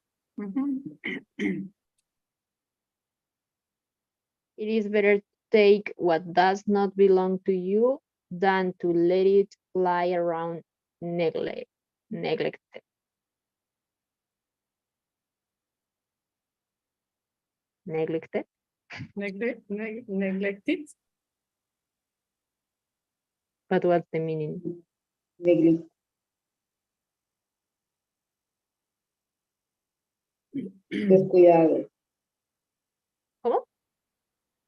It is better to take what does not belong to you than to let it lie around neglected. Neglected. Neglected. But what's the meaning? Neglect. Descuidados. ¿Cómo?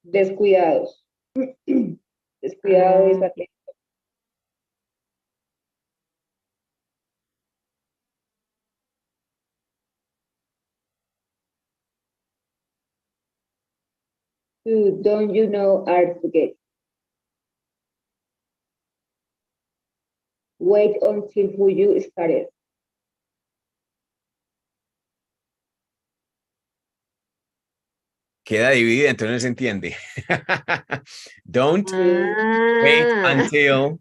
Descuidados. Descuidado, desatento. Don't you know art to get? Wait until who you started. Queda dividida, entonces no se entiende. Don't wait until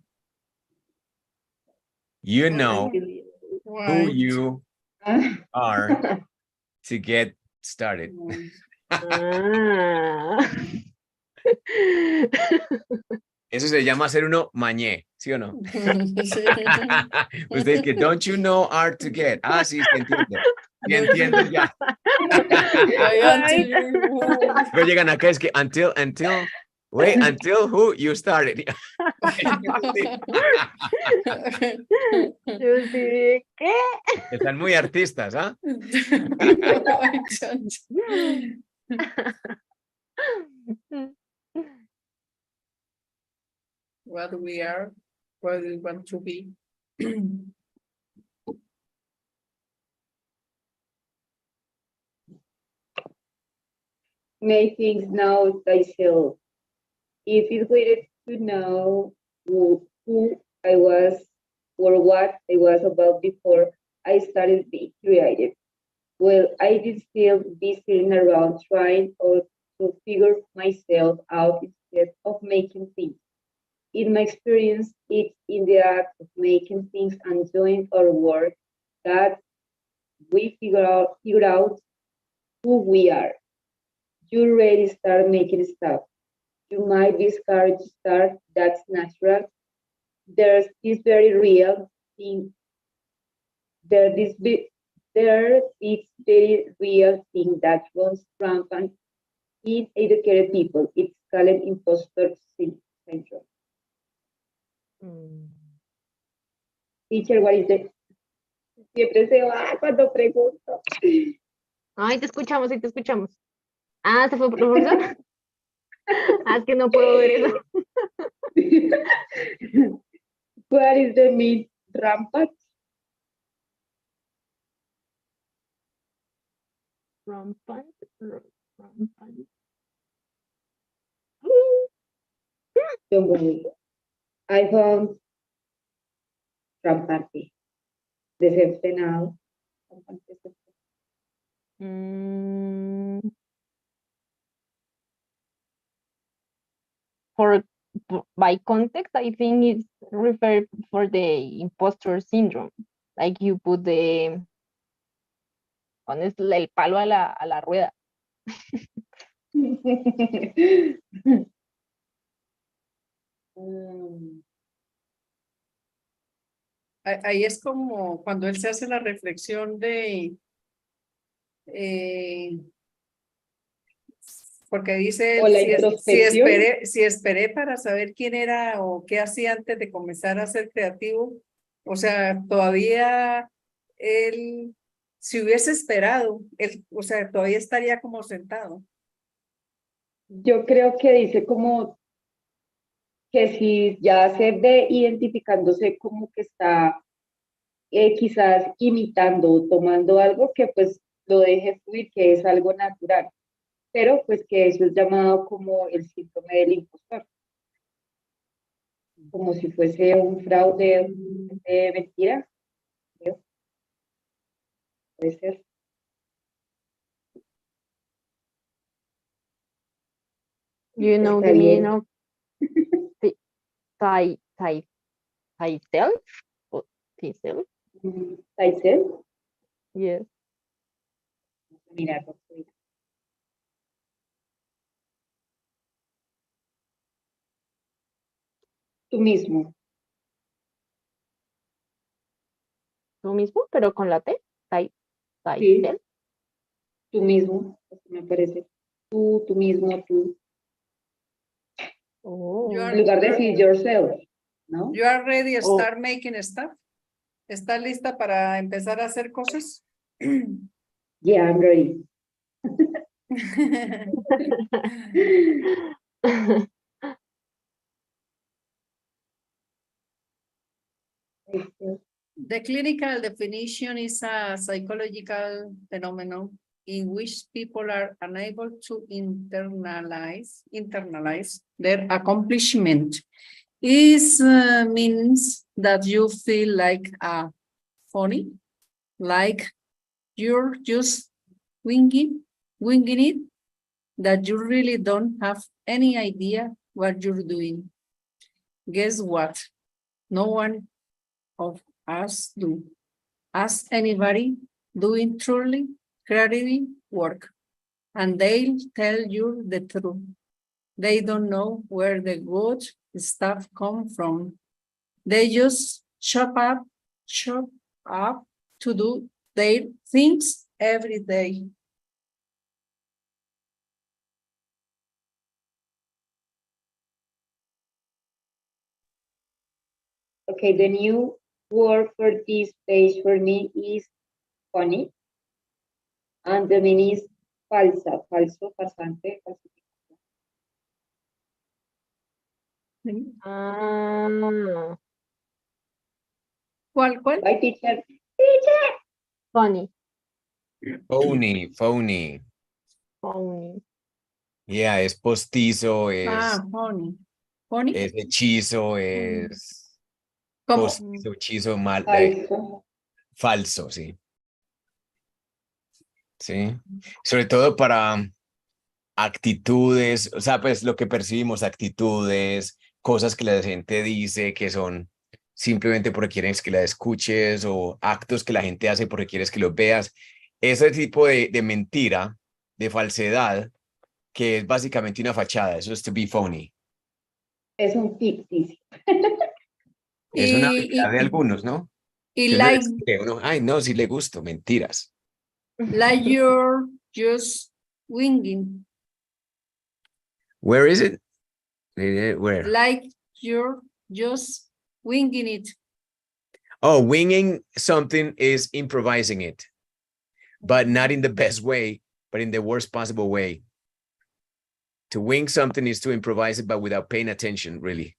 you know who you are to get started. Eso se llama ser uno mañé, ¿sí o no? Ustedes que don't you know art to get. Ah, sí, se entiende. Sí, entiendo ya. Pero llegan acá es que until, wait, until who you started. Yo sí, ¿qué? Están muy artistas, ¿ah? What we are, what we want to be. Make things know thyself. If it were to know who I was or what I was about before I started being creative, well, I did still be sitting around trying to figure myself out instead of making things. in my experience, it's in the act of making things and doing our work that we figure out who we are. You already start making stuff. You might be scared to start, that's natural. There's this very real thing. There's this very real thing that runs rampant in educated people. It's called imposter syndrome. Teacher, what is it? Siempre se va cuando pregunto. Ay, te escuchamos, sí, te escuchamos. Ah, ¿se fue por profesor? Ah, es que no puedo ver eso. What is the mean rampant? Rampant. Don't worry. I found rampante. Desenfrenado. By context, I think it's referred for the imposter syndrome. Like you put pones el palo a la rueda. Ahí es como cuando él se hace la reflexión de, porque dice, O la si introspección. esperé para saber quién era o qué hacía antes de comenzar a ser creativo, o sea, todavía él, si hubiese esperado, él, o sea, todavía estaría como sentado. Yo creo que dice como que si ya se ve identificándose como que está quizás imitando o tomando algo, que pues lo deje fluir, que es algo natural, pero pues que eso es llamado como el síndrome del impostor, como si fuese un fraude de mentira, creo. Puede ser. You know Está the meaning bien. of thyself? Or thyself? Thyself. Yes. Mira, tú mismo. Tú mismo, pero con la T. Sí, Thyself. tú mismo, me parece. Tú mismo, tú. Oh. En lugar de decir yourself, ¿no? You are ready to Oh. start making stuff. ¿Está lista para empezar a hacer cosas? Yeah, I'm ready. The clinical definition is a psychological phenomenon in which people are unable to internalize their accomplishment. It means that you feel like a funny, like you're just winging it, that you really don't have any idea what you're doing. Guess what? No one of us do. Ask anybody doing truly creative work, and they'll tell you the truth. They don't know where the good stuff comes from. They just chop up to do their things every day. Okay, the new word for this page for me is funny. And the meaning is falsa, falso, farsante, falsificación. ¿Cuál? Bye, teacher. Teacher. Funny. Phony. Yeah, es postizo, es, funny. Funny. es hechizo, es ¿Cómo? postizo, hechizo, mal, Falso. falso, sí. Sí. Sobre todo para actitudes, o sea, pues lo que percibimos, actitudes, cosas que la gente dice que son simplemente porque quieres que la escuches o actos que la gente hace porque quieres que los veas. Ese tipo de mentira, de falsedad, que es básicamente una fachada. Eso es to be phony. Es un ficticio. Es una Y, habilidad de algunos, ¿no? y Que uno like, describe, uno, ay, no, sí le gusto, mentiras. like you're just winging, Where is it? Where? like you're just winging it. Oh, winging something is improvising it, but not in the best way, but in the worst possible way. To wing something is to improvise it, but without paying attention, really.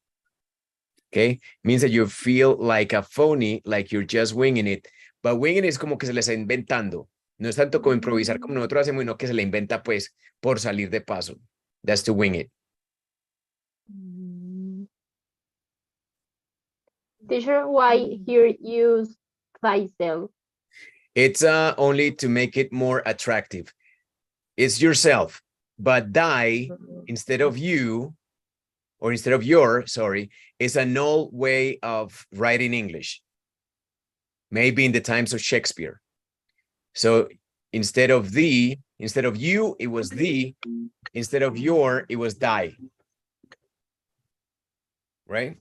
Okay? Means that you feel like a phony, like you're just winging it. But winging es como que se le está inventando. No es tanto como improvisar como nosotros hacemos, sino que se le inventa, pues, por salir de paso. That's to wing it. Teacher, why here use thyself? It's only to make it more attractive. It's yourself, but thy, instead of you, or instead of your, sorry, is an old way of writing English. Maybe in the times of Shakespeare. So instead of thee, instead of you, it was thee. Instead of your, it was thy. Right?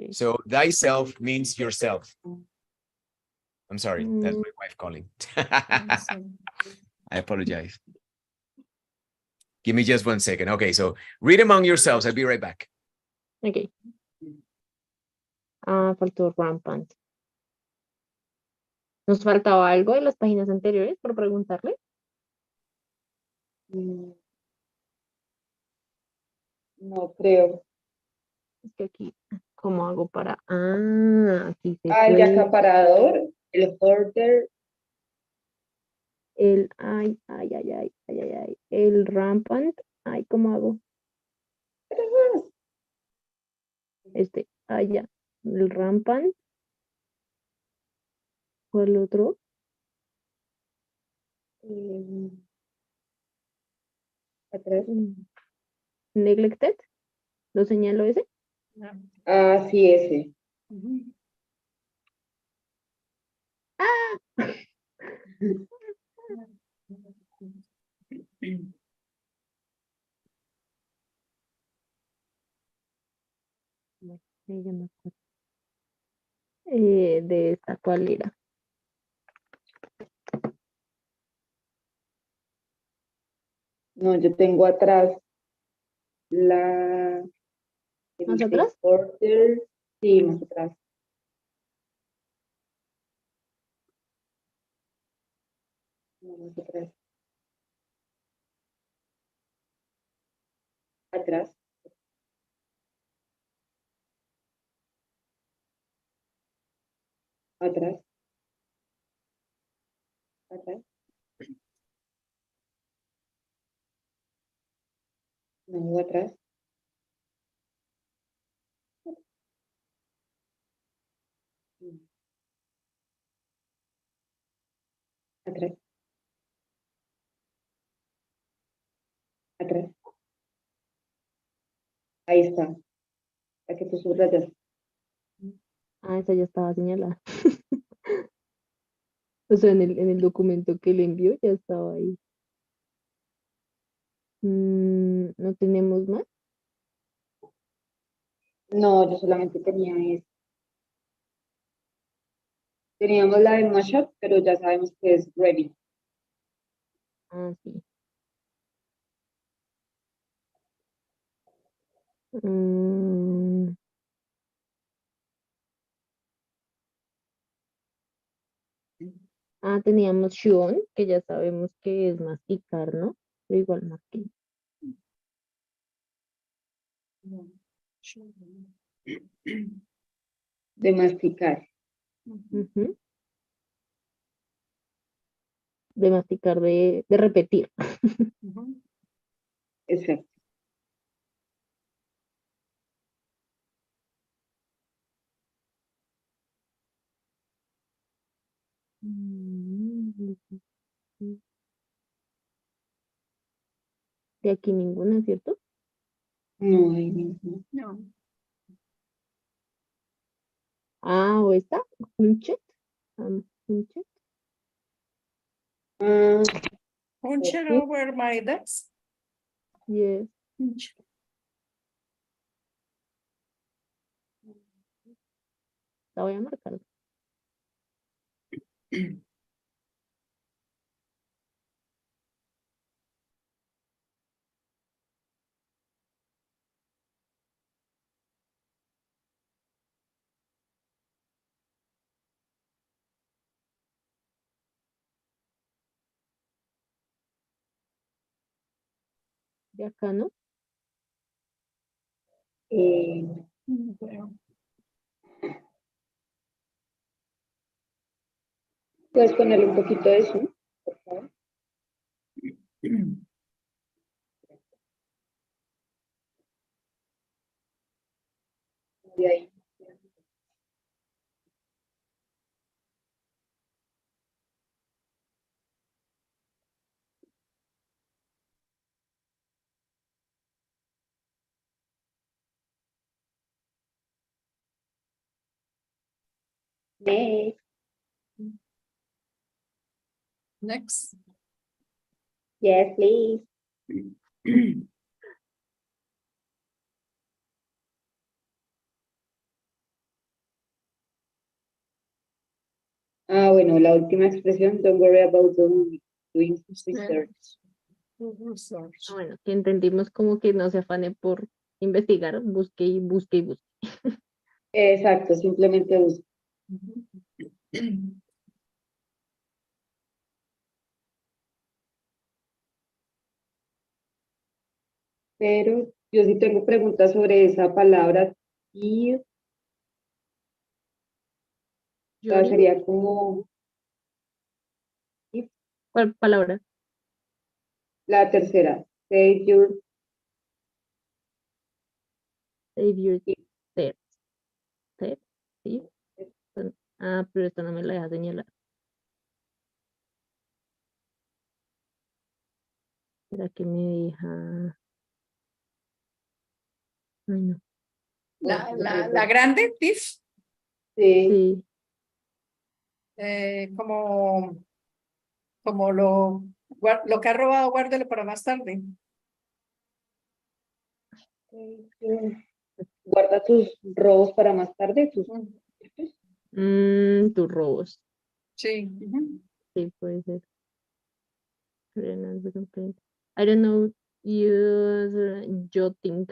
Okay. So thyself means yourself. I'm sorry, that's my wife calling. I apologize. Give me just 1 second. Okay, so read among yourselves. I'll be right back. Okay. Ah, faltó rampant. ¿Nos faltaba algo en las páginas anteriores por preguntarle? No creo. Es que aquí, ¿cómo hago para...? Ah, aquí se El de fue. acaparador, el hoarder, El, ay, ay, ay, ay, ay, ay, ay. El rampant. Ay, ¿cómo hago? Este, allá. El rampant. ¿Cuál otro? atrás. Neglected. ¿Lo señalo ese? Sí, ese. Sí, ya me acuerdo. De esta, ¿cuál era? No, yo tengo atrás la... ¿Más atrás? Hoarder, sí, más atrás. No, más atrás. Atrás. Atrás. Atrás. No, atrás. Atrás. Atrás. Ahí está. La que tú subrayas. Ah, esa ya estaba señalada. O sea, en el documento que le envió ya estaba ahí. ¿No tenemos más? No, yo solamente tenía eso. Teníamos la de mashup, pero ya sabemos que es ready. Ah, sí. Teníamos Sean, que ya sabemos que es masticar, ¿no? Pero igual mastica. De masticar. Ujú. De masticar, de repetir. Exacto. De aquí ninguna, ¿cierto? No, ahí mismo. No. Ah, o esta. Hunchet. Hunchet. Punch it Okay. over my desk. Yes. Punch. La voy a marcar. De acá, ¿no? Bueno. Puedes ponerle un poquito de zoom, por favor. De ahí. Next. Next. Yes, please. Bueno, la última expresión, don't worry about doing research. Research. Ah, bueno, que entendimos como que no se afane por investigar, busque y busque y busque. Exacto, simplemente busca. Pero yo sí tengo preguntas sobre esa palabra y Yuri, sería como ¿cuál palabra? la tercera. Save your Save your tears. Tears, ¿sí? Ah, pero esta no me la deja señalar. ¿Será que me deja? Ay, no. La grande, this, Sí, Sí, como lo que ha robado, guárdelo para más tarde. guarda tus robos para más tarde. tus robos. Sí. Sí, puede ser. I don't know, use jotting.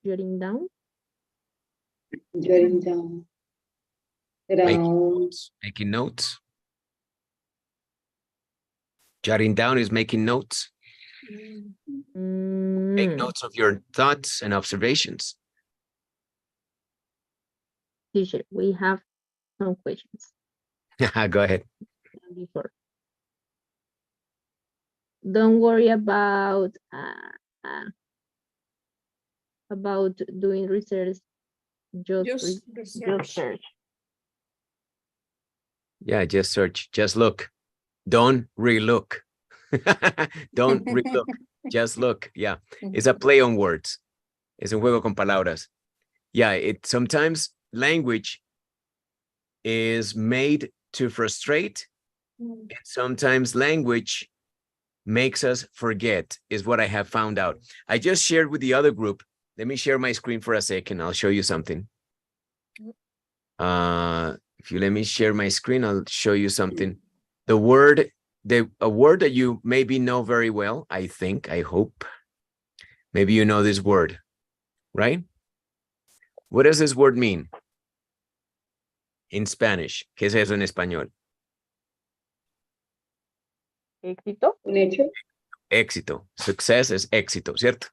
Jotting down. Jotting down. Será Making notes. Jotting down is making notes. Make notes of your thoughts and observations. Teacher, we have some questions. Go ahead. Before. Don't worry about doing research. Just search. Yeah, just search, just look. Don't re-look. Don't re-look, just look. Yeah, it's a play on words. Es un juego con palabras. Yeah, sometimes language is made to frustrate, and sometimes language makes us forget, is what I have found out. I just shared with the other group. Let me share my screen for a second. I'll show you something. If you let me share my screen, I'll show you something. A word that you maybe know very well, I think, I hope. Maybe you know this word, right? What does this word mean in Spanish? ¿Qué es eso en español? Éxito. un hecho. Éxito. Success es éxito, ¿cierto?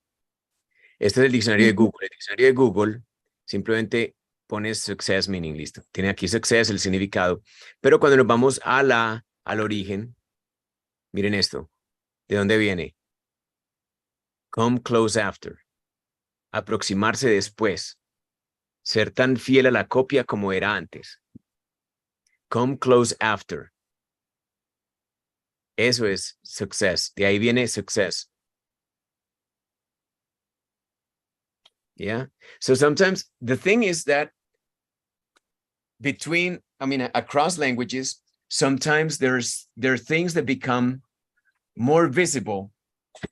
Este es el diccionario de Google. El diccionario de Google simplemente pones success meaning, listo. Tiene aquí success, el significado. Pero cuando nos vamos al origen, miren esto. ¿De dónde viene? Come close after. Aproximarse después. Ser tan fiel a la copia como era antes. Come close after. Eso es success. De ahí viene success. Yeah. So sometimes the thing is that across languages, sometimes there are things that become more visible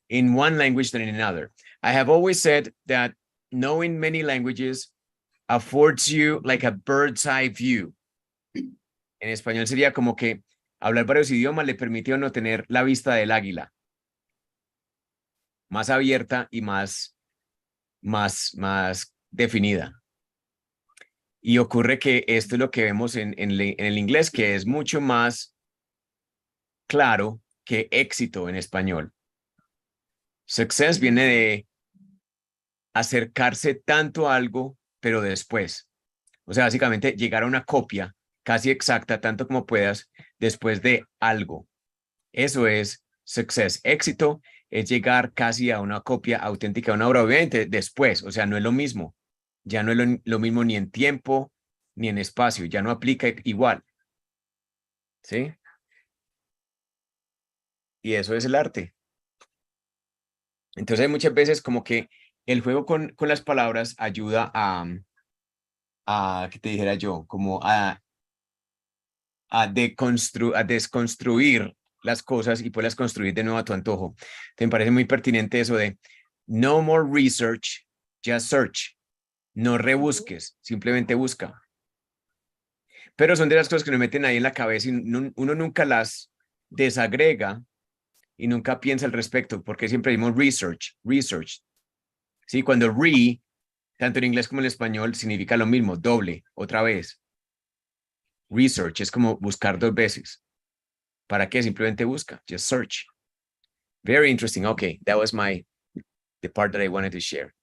in one language than in another. I have always said that knowing many languages affords you like a bird's eye view. En español sería como que hablar varios idiomas le permite a uno tener la vista del águila, más abierta y más definida. Y ocurre que esto es lo que vemos en el inglés, que es mucho más claro que éxito en español. Success viene de acercarse tanto a algo, pero después. O sea, básicamente llegar a una copia casi exacta, tanto como puedas, después de algo. Eso es success. Éxito es llegar casi a una copia auténtica de una obra, obviamente después. O sea, no es lo mismo. Ya no es lo mismo ni en tiempo ni en espacio. Ya no aplica igual. ¿Sí? Y eso es el arte. Entonces hay muchas veces como que el juego con las palabras ayuda a ¿qué te dijera yo? Como a desconstruir las cosas y poderlas construir de nuevo a tu antojo. Me parece muy pertinente eso de no more research, just search. No rebusques, simplemente busca. Pero son de las cosas que nos meten ahí en la cabeza y uno nunca las desagrega y nunca piensa al respecto, porque siempre decimos research. Sí, cuando tanto en inglés como en español, significa lo mismo, doble, otra vez. Research es como buscar dos veces. ¿Para qué? Simplemente busca, just search. Very interesting. Okay, that was the part that I wanted to share.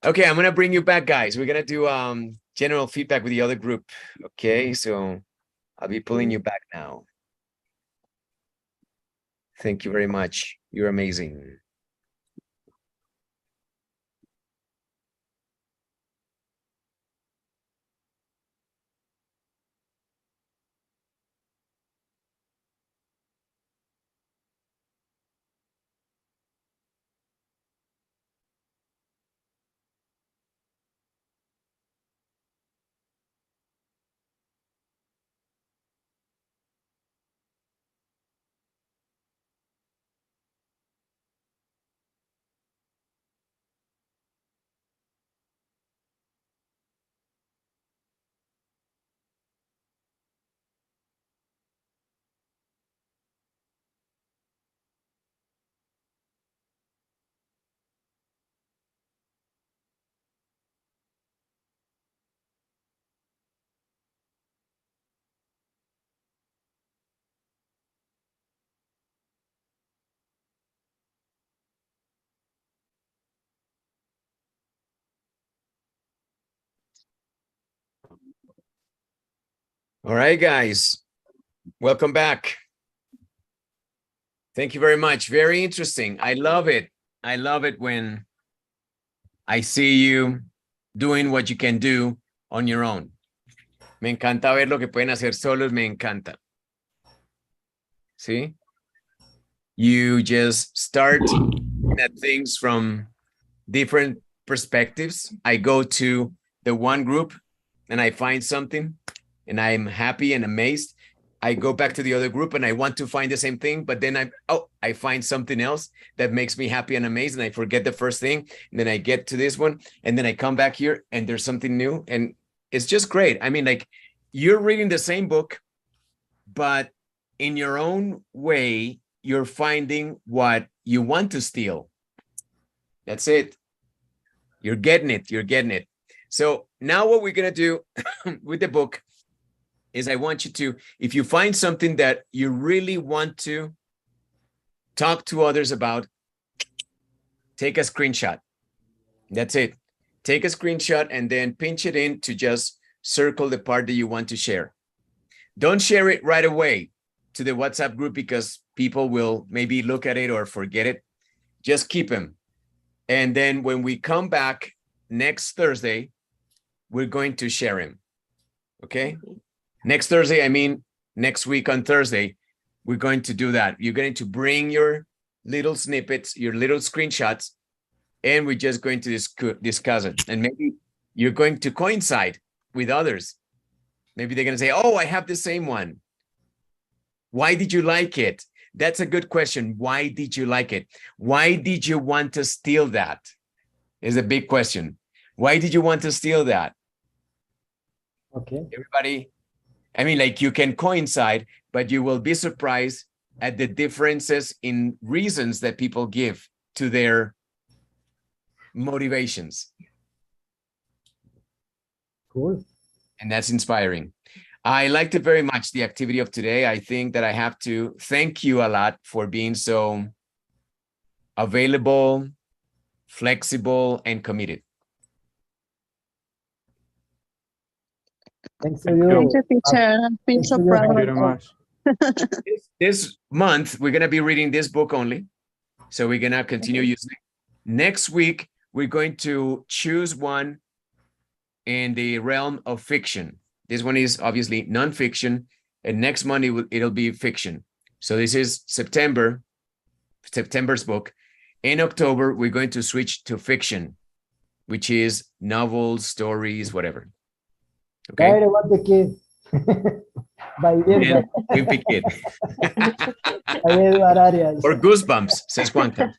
Okay, I'm going to bring you back, guys. We're going to do general feedback with the other group. Okay, so I'll be pulling you back now. Thank you very much. You're amazing. All right, guys. Welcome back. Thank you very much. Very interesting. I love it. I love it when I see you doing what you can do on your own. Me encanta ver lo que pueden hacer solos. Me encanta. See? You just start at things from different perspectives. I go to the one group and I find something and I'm happy and amazed. I go back to the other group and I want to find the same thing, but then I find something else that makes me happy and amazed, and I forget the first thing, and then I get to this one, and then I come back here and there's something new, and it's just great. I mean, like, you're reading the same book, but in your own way, you're finding what you want to steal. That's it. You're getting it. You're getting it. So now what we're going to do with the book is I want you to, if you find something that you really want to talk to others about, take a screenshot. That's it. Take a screenshot and then pinch it in to just circle the part that you want to share. Don't share it right away to the WhatsApp group because people will maybe look at it or forget it. Just keep them. And then when we come back next Thursday, we're going to share him. Okay? Next Thursday, I mean next week on Thursday, we're going to do that. You're going to bring your little snippets, your little screenshots, and we're just going to discuss it. And maybe you're going to coincide with others. Maybe they're going to say, oh, I have the same one. Why did you like it? That's a good question. Why did you like it? Why did you want to steal that? Is a big question. Why did you want to steal that? Okay. Everybody, I mean, like you can coincide, but you will be surprised at the differences in reasons that people give to their motivations. Cool. And that's inspiring. I liked it very much, the activity of today. I think that I have to thank you a lot for being so available, flexible, and committed. Thanks to Thank you. Thank you, teacher. I feel Thanks so to you. proud. Thank you very much. This month, we're going to be reading this book only. So we're going to continue using it. Next week, we're going to choose one in the realm of fiction. This one is obviously nonfiction, and next month it'll be fiction. So this is September's book. In October, we're going to switch to fiction, which is novels, stories, whatever. Okay. Caer what the kid. By And Wimpy Kid. Arias. Or Goosebumps, says Juanca.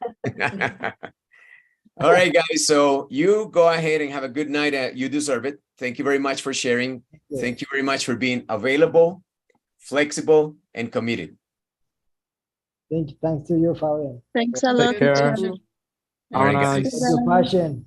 All right, guys. So you go ahead and have a good night. You deserve it. Thank you very much for sharing. Thank you very much for being available, flexible, and committed. Thanks to you, Fabian. Thanks a lot, Take care. teacher. All right, Have a guys. nice- Thanks for your passion.